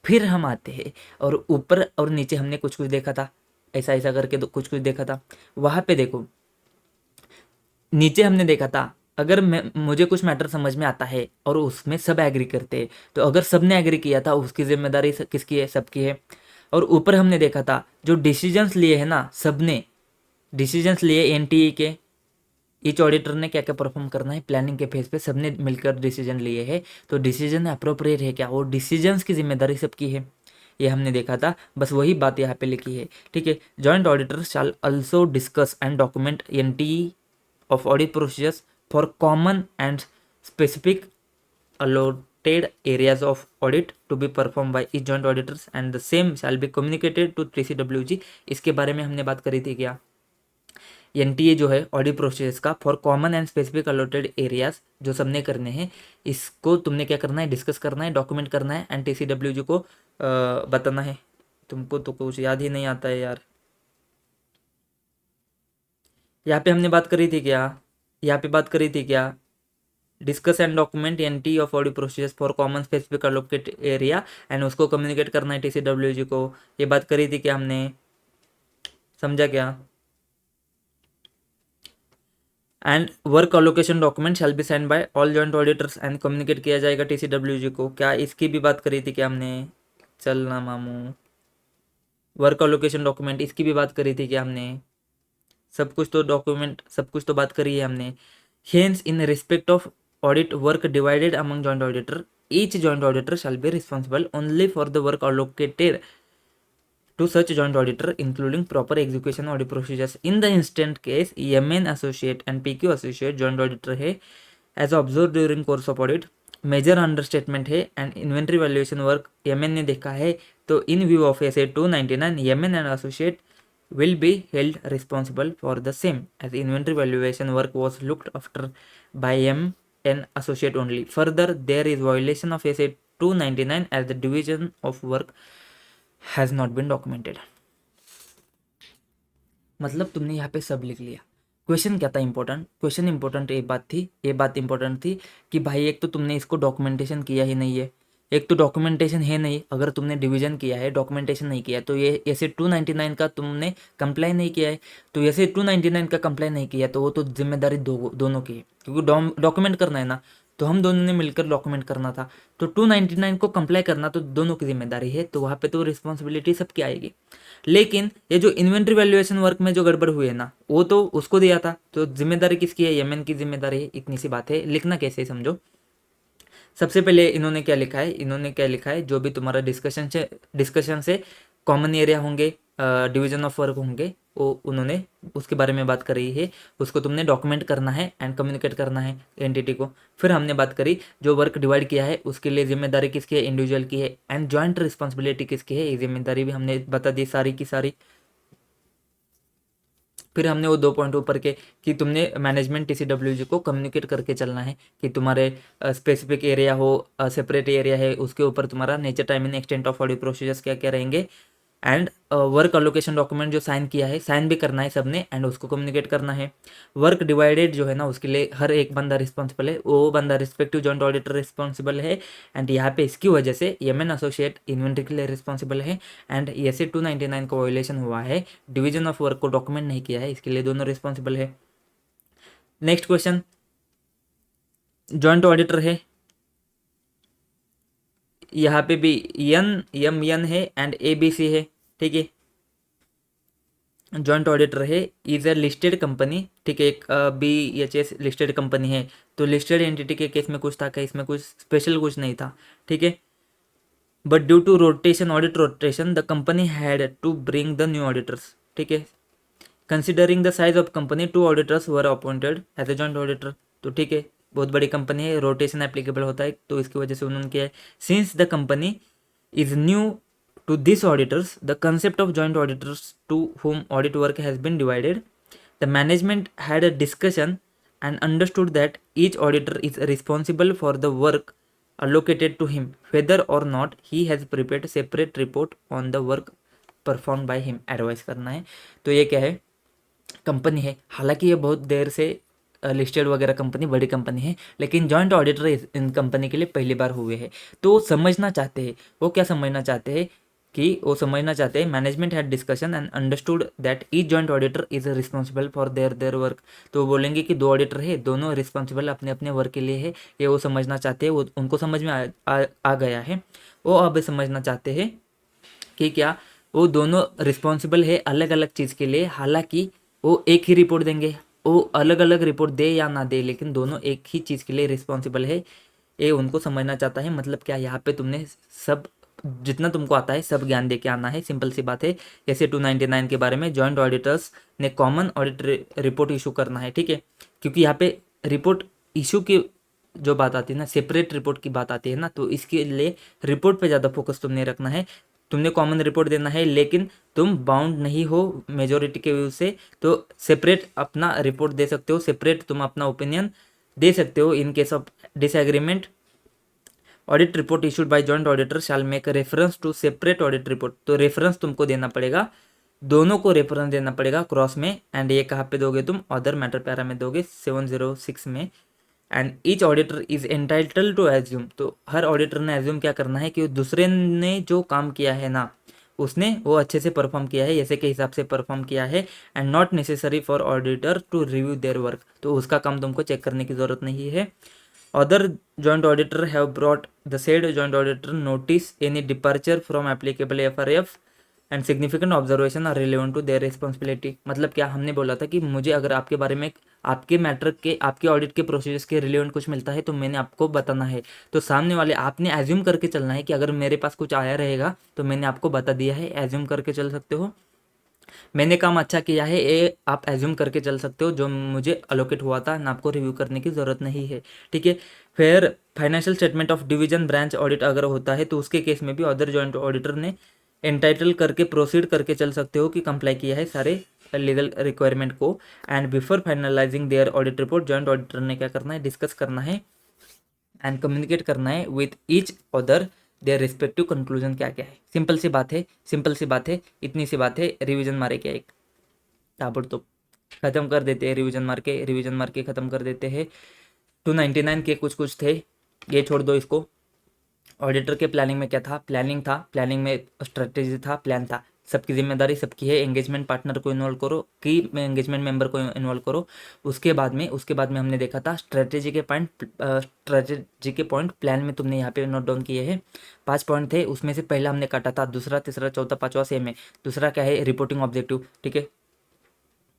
फिर हम आते हैं और ऊपर और नीचे हमने कुछ कुछ देखा था, ऐसा ऐसा करके तो कुछ कुछ देखा था। वहाँ पे देखो नीचे हमने देखा था, अगर मुझे कुछ मैटर समझ में आता है और उसमें सब एग्री करते हैं, तो अगर सब ने एग्री किया था उसकी जिम्मेदारी किसकी है, सबकी है। और ऊपर हमने देखा था जो डिसीजंस लिए हैं ना, सब ने डिसीजंस लिए NTE के, ईच ऑडिटर ने क्या क्या परफॉर्म करना है प्लानिंग के फेज पे सबने मिलकर डिसीजन लिए है, तो डिसीजन अप्रोप्रिएट है क्या, वो डिसीजंस की जिम्मेदारी सबकी है, ये हमने देखा था, बस वही बात यहाँ पे लिखी है। ठीक है, joint auditor shall also discuss and document NT of audit procedures for common and specific allotted areas of audit to be performed by each joint auditors and the same shall be communicated to TCWG। इसके बारे में हमने बात करी थी क्या, एनटीए जो है ऑडिट प्रोसेस का for common and specific allotted areas जो सबने करने हैं, इसको तुमने क्या करना है, डिस्कस करना है, डॉक्यूमेंट करना है एंड TCWG को बताना है। तुमको तो कुछ याद ही नहीं आता है यार। यहाँ पे हमने बात करी थी क्या, यहाँ पे बात करी थी क्या, discuss and document NT of audit process for common specific allocate area and उसको कम्युनिकेट करना है TCWG को, ये बात करी थी क्या हमने, समझा क्या। And work allocation document shall be send by all joint auditors and communicate किया जाएगा TCWG को, क्या इसकी भी बात करी थी क्या हमने, चलना मामू, वर्क अलोकेशन डॉक्यूमेंट इसकी भी बात करी थी क्या हमने, सब कुछ तो डॉक्यूमेंट सब कुछ तो बात करी है हमने। Hence in respect of audit work divided among joint auditor each joint auditor shall be responsible only for the work allocated to such joint auditor including proper execution audit procedures in the instant case MN associate and PQ associate joint auditor है as observed during course of audit major understatement है and inventory valuation work MN ने देखा है, तो in view of S 299 MN and associate will be held responsible for the same as inventory valuation work was looked after by MN associate only. Further, there is violation of SA 299 as the division of work has not been documented। मतलब तुमने यहाँ पे सब लिख लिया। क्वेश्चन क्या था इंपॉर्टेंट, क्वेश्चन इंपॉर्टेंट ये बात इंपॉर्टेंट थी कि भाई एक तो तुमने इसको डॉक्यूमेंटेशन किया ही नहीं है, एक तो डॉक्यूमेंटेशन है नहीं, अगर तुमने डिवीजन किया है डॉक्यूमेंटेशन नहीं किया तो ये ऐसे 299 का तुमने कंप्लाई नहीं किया है, तो ऐसे 299 का कंप्लाई नहीं किया तो वो तो जिम्मेदारी दोनों की है, क्योंकि डॉक्यूमेंट करना है ना, तो हम दोनों ने मिलकर डॉक्यूमेंट करना था, तो 299 को कंप्लाई करना तो दोनों की जिम्मेदारी है, तो वहाँ पे तो रिस्पॉन्सिबिलिटी सबकी आएगी। लेकिन ये जो इन्वेंट्री वैल्यूएशन वर्क में जो गड़बड़ हुई है ना, वो तो उसको दिया था, तो जिम्मेदारी किसकी है, एमएन की जिम्मेदारी है, इतनी सी बात है। लिखना कैसे समझो, सबसे पहले इन्होंने क्या लिखा है, जो भी तुम्हारा डिस्कशन से कॉमन एरिया होंगे, डिवीजन ऑफ वर्क होंगे, वो उन्होंने उसके बारे में बात करी है, उसको तुमने डॉक्यूमेंट करना है एंड कम्युनिकेट करना है एंटिटी को। फिर हमने बात करी जो वर्क डिवाइड किया है उसके लिए जिम्मेदारी किसकी है, इंडिविजुअल की है, एंड जॉइंट रिस्पॉन्सिबिलिटी किसकी है, ये जिम्मेदारी भी हमने बता दी सारी की सारी। फिर हमने वो 2 पॉइंट ऊपर के कि तुमने मैनेजमेंट TCWG को कम्युनिकेट करके चलना है कि तुम्हारे स्पेसिफिक एरिया हो, सेपरेट एरिया है, उसके ऊपर तुम्हारा nature timing extent of audit procedures क्या क्या रहेंगे, एंड वर्क अलोकेशन डॉक्यूमेंट जो साइन किया है, साइन भी करना है सबने एंड उसको कम्युनिकेट करना है। वर्क डिवाइडेड जो है ना, उसके लिए हर एक बंदा रिस्पॉन्सिबल है, वो बंदा रिस्पेक्टिव जॉइंट ऑडिटर रिस्पॉन्सिबल है, एंड यहाँ पे इसकी वजह से एमएन एसोसिएट इन्वेंट्री के लिए रिस्पॉन्सिबल है, एंड ऐसे 299 का वायोलेशन हुआ है, डिवीजन ऑफ वर्क को डॉक्यूमेंट नहीं किया है, इसके लिए दोनों रिस्पॉन्सिबल है। नेक्स्ट क्वेश्चन, जॉइंट ऑडिटर है, यहाँ पे भी एम है एंड ABC है, ठीक है, जॉइंट ऑडिटर है, इज अ लिस्टेड कंपनी, ठीक है, एक BHS लिस्टेड कंपनी है, तो लिस्टेड एंटिटी के केस में कुछ था क्या, इसमें कुछ स्पेशल कुछ नहीं था, ठीक है, but due to rotation, audit rotation, the company had to bring the new auditors, ठीक है, considering the size of company 2 auditors were appointed as a joint auditor, तो ठीक है, बहुत बड़ी कंपनी है, रोटेशन एप्लीकेबल होता है, तो इसकी वजह से उन्होंने किया है। Since the company is new to these auditors, the concept of joint auditors to whom audit work has been divided, the management had a discussion and understood that each auditor is responsible for the work allocated to him, whether or not he has prepared separate report on the work performed by him। Advice करना है, तो ये क्या है, कंपनी है, हालांकि ये बहुत देर से लिस्टेड वगैरह कंपनी, बड़ी कंपनी है, लेकिन जॉइंट ऑडिटर इन कंपनी के लिए पहली बार हुए हैं, तो समझना चाहते हैं, वो क्या समझना चाहते हैं कि वो समझना चाहते हैं management had discussion and understood that each joint auditor is responsible for their work, तो वो बोलेंगे कि 2 ऑडिटर है, दोनों रिस्पॉन्सिबल अपने अपने वर्क के लिए है, ये वो समझना चाहते हैं, वो उनको समझ में आ गया है, वो अब समझना चाहते हैं कि क्या वो दोनों रिस्पॉन्सिबल है अलग अलग चीज़ के लिए, हालांकि वो एक ही रिपोर्ट देंगे, वो अलग अलग रिपोर्ट दे या ना दे, लेकिन दोनों एक ही चीज़ के लिए रिस्पॉन्सिबल है, ये उनको समझना चाहता है। मतलब क्या, यहाँ पे तुमने सब जितना तुमको आता है सब ज्ञान दे के आना है, सिंपल सी बात है। जैसे 299 के बारे में जॉइंट ऑडिटर्स ने कॉमन ऑडिट रिपोर्ट इशू करना है, ठीक है, क्योंकि यहाँ पे रिपोर्ट इशू की जो बात आती है ना, सेपरेट रिपोर्ट की बात आती है ना, तो इसके लिए रिपोर्ट पे ज़्यादा फोकस तुमने रखना है। तुमने कॉमन रिपोर्ट देना है, लेकिन तुम बाउंड नहीं हो मेजोरिटी के व्यू से, तो सेपरेट अपना रिपोर्ट दे सकते हो, सेपरेट तुम अपना ओपिनियन दे सकते हो। In case of disagreement, audit report issued by joint auditor shall make reference to separate audit report. तो रेफरेंस तुमको देना पड़ेगा, दोनों को रेफरेंस देना पड़ेगा क्रॉस में। एंड ये कहाँ पे दोगे तुम, अदर मैटर पैरा में दोगे 706 में। And each auditor is entitle to assume, तो हर ऑडिटर ने एज्यूम क्या करना है कि दूसरे ने जो काम किया है ना, उसने वो अच्छे से परफॉर्म किया है, जैसे के हिसाब से परफॉर्म किया है। And not necessary for auditor to review their work, तो उसका काम तुमको चेक करने की जरूरत नहीं है। Other joint auditor have brought the said joint auditor notice any departure from applicable FRF and significant observation are relevant to their responsibility. मतलब क्या, हमने बोला था कि मुझे अगर आपके बारे में, आपके मैटर के, आपके ऑडिट के प्रोसीजर्स के रिलेवेंट कुछ मिलता है तो मैंने आपको बताना है। तो सामने वाले आपने एज्यूम करके चलना है कि अगर मेरे पास कुछ आया रहेगा तो मैंने आपको बता दिया है, एज्यूम करके चल सकते हो। मैंने काम अच्छा किया है, ये आप एज्यूम करके चल सकते हो, जो मुझे अलोकेट हुआ था ना, आपको रिव्यू करने की ज़रूरत नहीं है, ठीक है। फिर financial statement of division branch audit अगर होता है तो उसके केस में भी अदर जॉइंट ऑडिटर ने एंटाइटल करके प्रोसीड करके चल सकते हो कि कंप्लाई किया है सारे लीगल रिक्वायरमेंट को। And before finalising their audit report, joint auditor ने क्या करना है, डिस्कस करना है एंड कम्युनिकेट करना है with each other their respective conclusion क्या क्या है। सिंपल सी बात है, सिंपल सी बात है, इतनी सी बात है। रिवीजन मारे क्या, एक ताबड़तोड़ खत्म कर देते हैं, रिवीजन मार के, रिवीजन मार के खत्म कर देते हैं। 299 के कुछ कुछ थे, ये छोड़ दो इसको। ऑडिटर के प्लानिंग में क्या था, प्लानिंग था, प्लानिंग में स्ट्रेटेजी था, प्लान था। सबकी जिम्मेदारी सबकी है, एंगेजमेंट पार्टनर को इन्वॉल्व करो, की एंगेजमेंट मेंबर को इन्वॉल्व करो। उसके बाद में हमने देखा था स्ट्रेटेजी के पॉइंट प्लान में तुमने यहाँ पे नोट डाउन किए हैं। 5 पॉइंट थे, उसमें से पहला हमने काटा था, दूसरा तीसरा चौथा पांचवा सेम है। दूसरा क्या है, रिपोर्टिंग ऑब्जेक्टिव, ठीक है,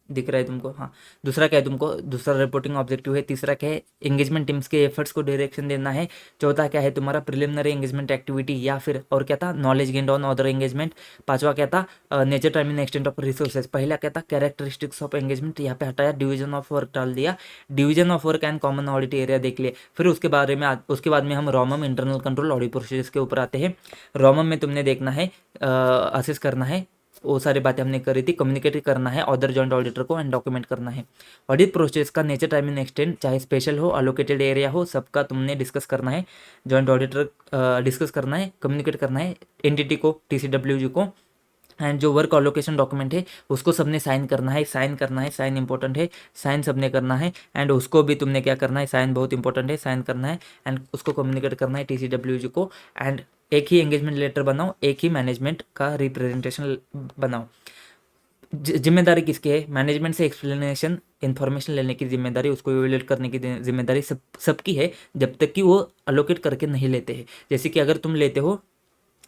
दिख रहा है तुमको, हाँ। दूसरा क्या है तुमको, दूसरा रिपोर्टिंग ऑब्जेक्टिव है। तीसरा क्या है, एंगेजमेंट टीम्स के एफर्ट्स को डायरेक्शन देना है। चौथा क्या है तुम्हारा, प्रिलिमिनरी एंगेजमेंट एक्टिविटी, या फिर और क्या था, knowledge gained on other engagement. पांचवा क्या था, nature time and extent of resources. पहला क्या था, कैरेक्टरिस्टिक्स ऑफ एंगेजमेंट, यहाँ पे हटाया, डिवीजन ऑफ वर्क डाल दिया, division of work and common audit area देख लिए। फिर उसके बाद में हम रोमम इंटरनल कंट्रोल ऑडिट प्रोसीजर्स के ऊपर आते हैं। रोमम में तुमने देखना है, असेस करना है, वो सारी बातें हमने करी थी। कम्युनिकेट करना है अदर जॉइंट ऑडिटर को एंड डॉक्यूमेंट करना है। ऑडिट प्रोसेस का नेचर, टाइम एंड एक्सटेंट, चाहे स्पेशल हो, अलोकेटेड एरिया हो, सबका तुमने डिस्कस करना है। जॉइंट ऑडिटर डिस्कस करना है, कम्युनिकेट करना है एनटीटी को, टीसीडब्ल्यूजी को। एंड जो वर्क अलोकेशन डॉक्यूमेंट है उसको सबने साइन करना है, साइन करना है, साइन इंपॉर्टेंट है, साइन सबने करना है। एंड उसको भी तुमने क्या करना है, साइन बहुत इंपॉर्टेंट है, साइन करना है एंड उसको कम्युनिकेट करना है टीसीडब्ल्यूजी को। एंड एक ही एंगेजमेंट लेटर बनाओ, एक ही मैनेजमेंट का रिप्रेजेंटेशन बनाओ। जिम्मेदारी किसकी है, मैनेजमेंट से एक्सप्लेनेशन इन्फॉर्मेशन लेने की जिम्मेदारी, उसको इवेल्युएट करने की जिम्मेदारी सबकी है, जब तक कि वो अलोकेट करके नहीं लेते हैं। जैसे कि अगर तुम लेते हो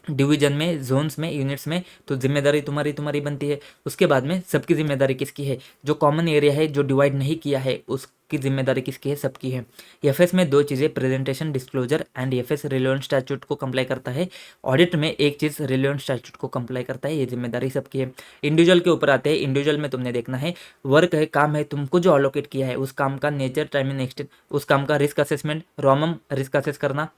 डिवीजन में, जोन्स में, यूनिट्स में, तो जिम्मेदारी तुम्हारी तुम्हारी बनती है। उसके बाद में सबकी जिम्मेदारी किसकी है, जो कॉमन एरिया है, जो डिवाइड नहीं किया है, उसकी जिम्मेदारी किसकी है, सबकी है। एफएस में दो चीज़ें, presentation disclosure and FS relevant statute को कंप्लाई करता है। ऑडिट में एक चीज़ रिलेवेंट स्टैट्यूट को कंप्लाई करता है, ये जिम्मेदारी सबकी है। इंडिविजुअल के ऊपर आते हैं। इंडिविजुअल में तुमने देखना है, वर्क है, काम है, तुमको जो अलॉकेट किया है उस काम का नेचर, टाइम एंड एक्सटेंट, उस काम का रिस्क असेसमेंट, रोमम रिस्क असेस करना,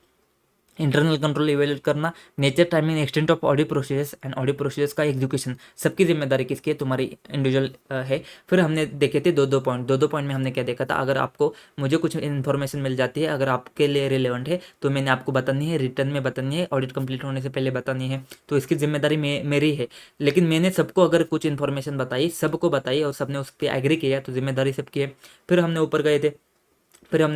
इंटरनल कंट्रोल इवेल्युएट करना, nature, timing, extent of audit process and audit process का एग्जीक्यूशन, सबकी जिम्मेदारी किसकी है, तुम्हारी इंडिविजुअल है। फिर हमने देखे थे दो दो पॉइंट में हमने क्या देखा था, अगर आपको, मुझे कुछ इन्फॉर्मेशन मिल जाती है, अगर आपके लिए रिलेवेंट है तो मैंने आपको बतानी है, रिटर्न में बतानी है, ऑडिट कंप्लीट होने से पहले बतानी है, तो इसकी जिम्मेदारी मेरी है। लेकिन मैंने सबको अगर कुछ इन्फॉर्मेशन बताई, सबको बताई और सबने उस पर एग्री किया, तो जिम्मेदारी सबकी है। फिर हमने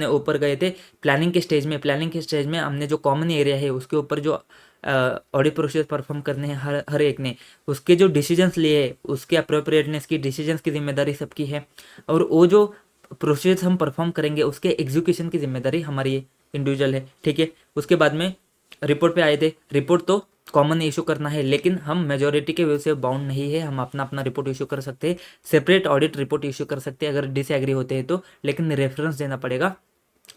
ऊपर गए थे प्लानिंग के स्टेज में। प्लानिंग के स्टेज में हमने जो कॉमन एरिया है उसके ऊपर जो ऑडिट प्रोसेस परफॉर्म करने हैं हर एक ने, उसके जो डिसीजंस लिए, उसके अप्रोप्रिएटनेस की, डिसीजंस की जिम्मेदारी सबकी है। और वो जो प्रोसेस हम परफॉर्म करेंगे उसके एग्जीक्यूशन की जिम्मेदारी हमारी इंडिविजुअल है, ठीक है। उसके बाद में रिपोर्ट पे आए थे। रिपोर्ट तो कॉमन इशू करना है, लेकिन हम मेजोरिटी के व्यू से बाउंड नहीं है, हम अपना अपना रिपोर्ट इशू कर सकते हैं, सेपरेट ऑडिट रिपोर्ट इशू कर सकते हैं अगर डिसएग्री होते हैं तो, लेकिन रेफरेंस देना पड़ेगा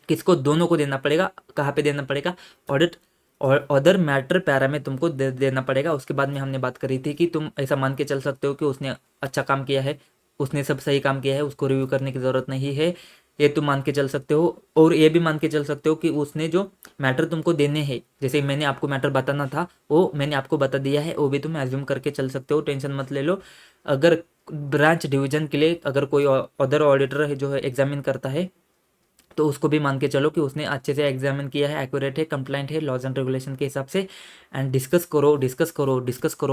किसको, दोनों को देना पड़ेगा। कहाँ पे देना पड़ेगा, ऑडिट और अदर मैटर पैरा में तुमको देना पड़ेगा। उसके बाद में हमने बात करी थी कि तुम ऐसा मान के चल सकते हो कि उसने अच्छा काम किया है, उसने सब सही काम किया है, उसको रिव्यू करने की ज़रूरत नहीं है, ये तुम मान के चल सकते हो। और ये भी मान के चल सकते हो कि उसने जो मैटर तुमको देने हैं, जैसे मैंने आपको मैटर बताना था वो मैंने आपको बता दिया है, वो भी तुम एज्यूम करके चल सकते हो, टेंशन मत ले लो। अगर ब्रांच डिवीजन के लिए अगर कोई अदर ऑडिटर है जो है एग्जामिन करता है, तो उसको भी मान के चलो कि उसने अच्छे से एग्जामिन किया है, एक्यूरेट है, कंप्लाइंट है लॉज एंड रेगुलेशन के हिसाब से। एंड डिस्कस करो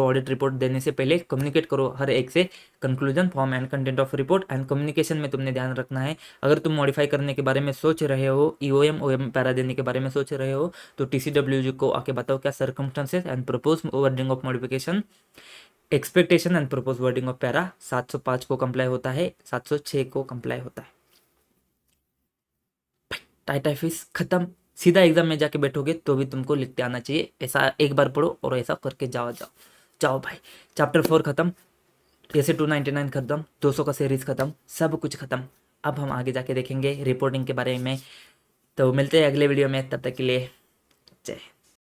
ऑडिट रिपोर्ट देने से पहले, कम्युनिकेट करो हर एक से conclusion, form and content of report. And communication में तुमने ध्यान रखना है, अगर तुम मॉडिफाई करने के बारे में सोच रहे हो, ईओएम ओएम पैरा देने के बारे में सोच रहे हो, तो टीसीडब्ल्यूजी को आके बताओ क्या circumstances and propose wording of modification, expectation and propose wording of para 705 को कंप्लाई होता है, 706 को कंप्लाई होता है। टाइटाइफिस खत्म, सीधा एग्जाम में जाके बैठोगे तो भी तुमको लिखते आना चाहिए। ऐसा एक बार पढ़ो और ऐसा करके जाओ जाओ जाओ भाई। चैप्टर 4 खत्म, ऐसे 299 खत्म, 200 का सीरीज खत्म, सब कुछ खत्म। अब हम आगे जाके देखेंगे रिपोर्टिंग के बारे में। तो मिलते हैं अगले वीडियो में, तब तक के लिए जय हिंद।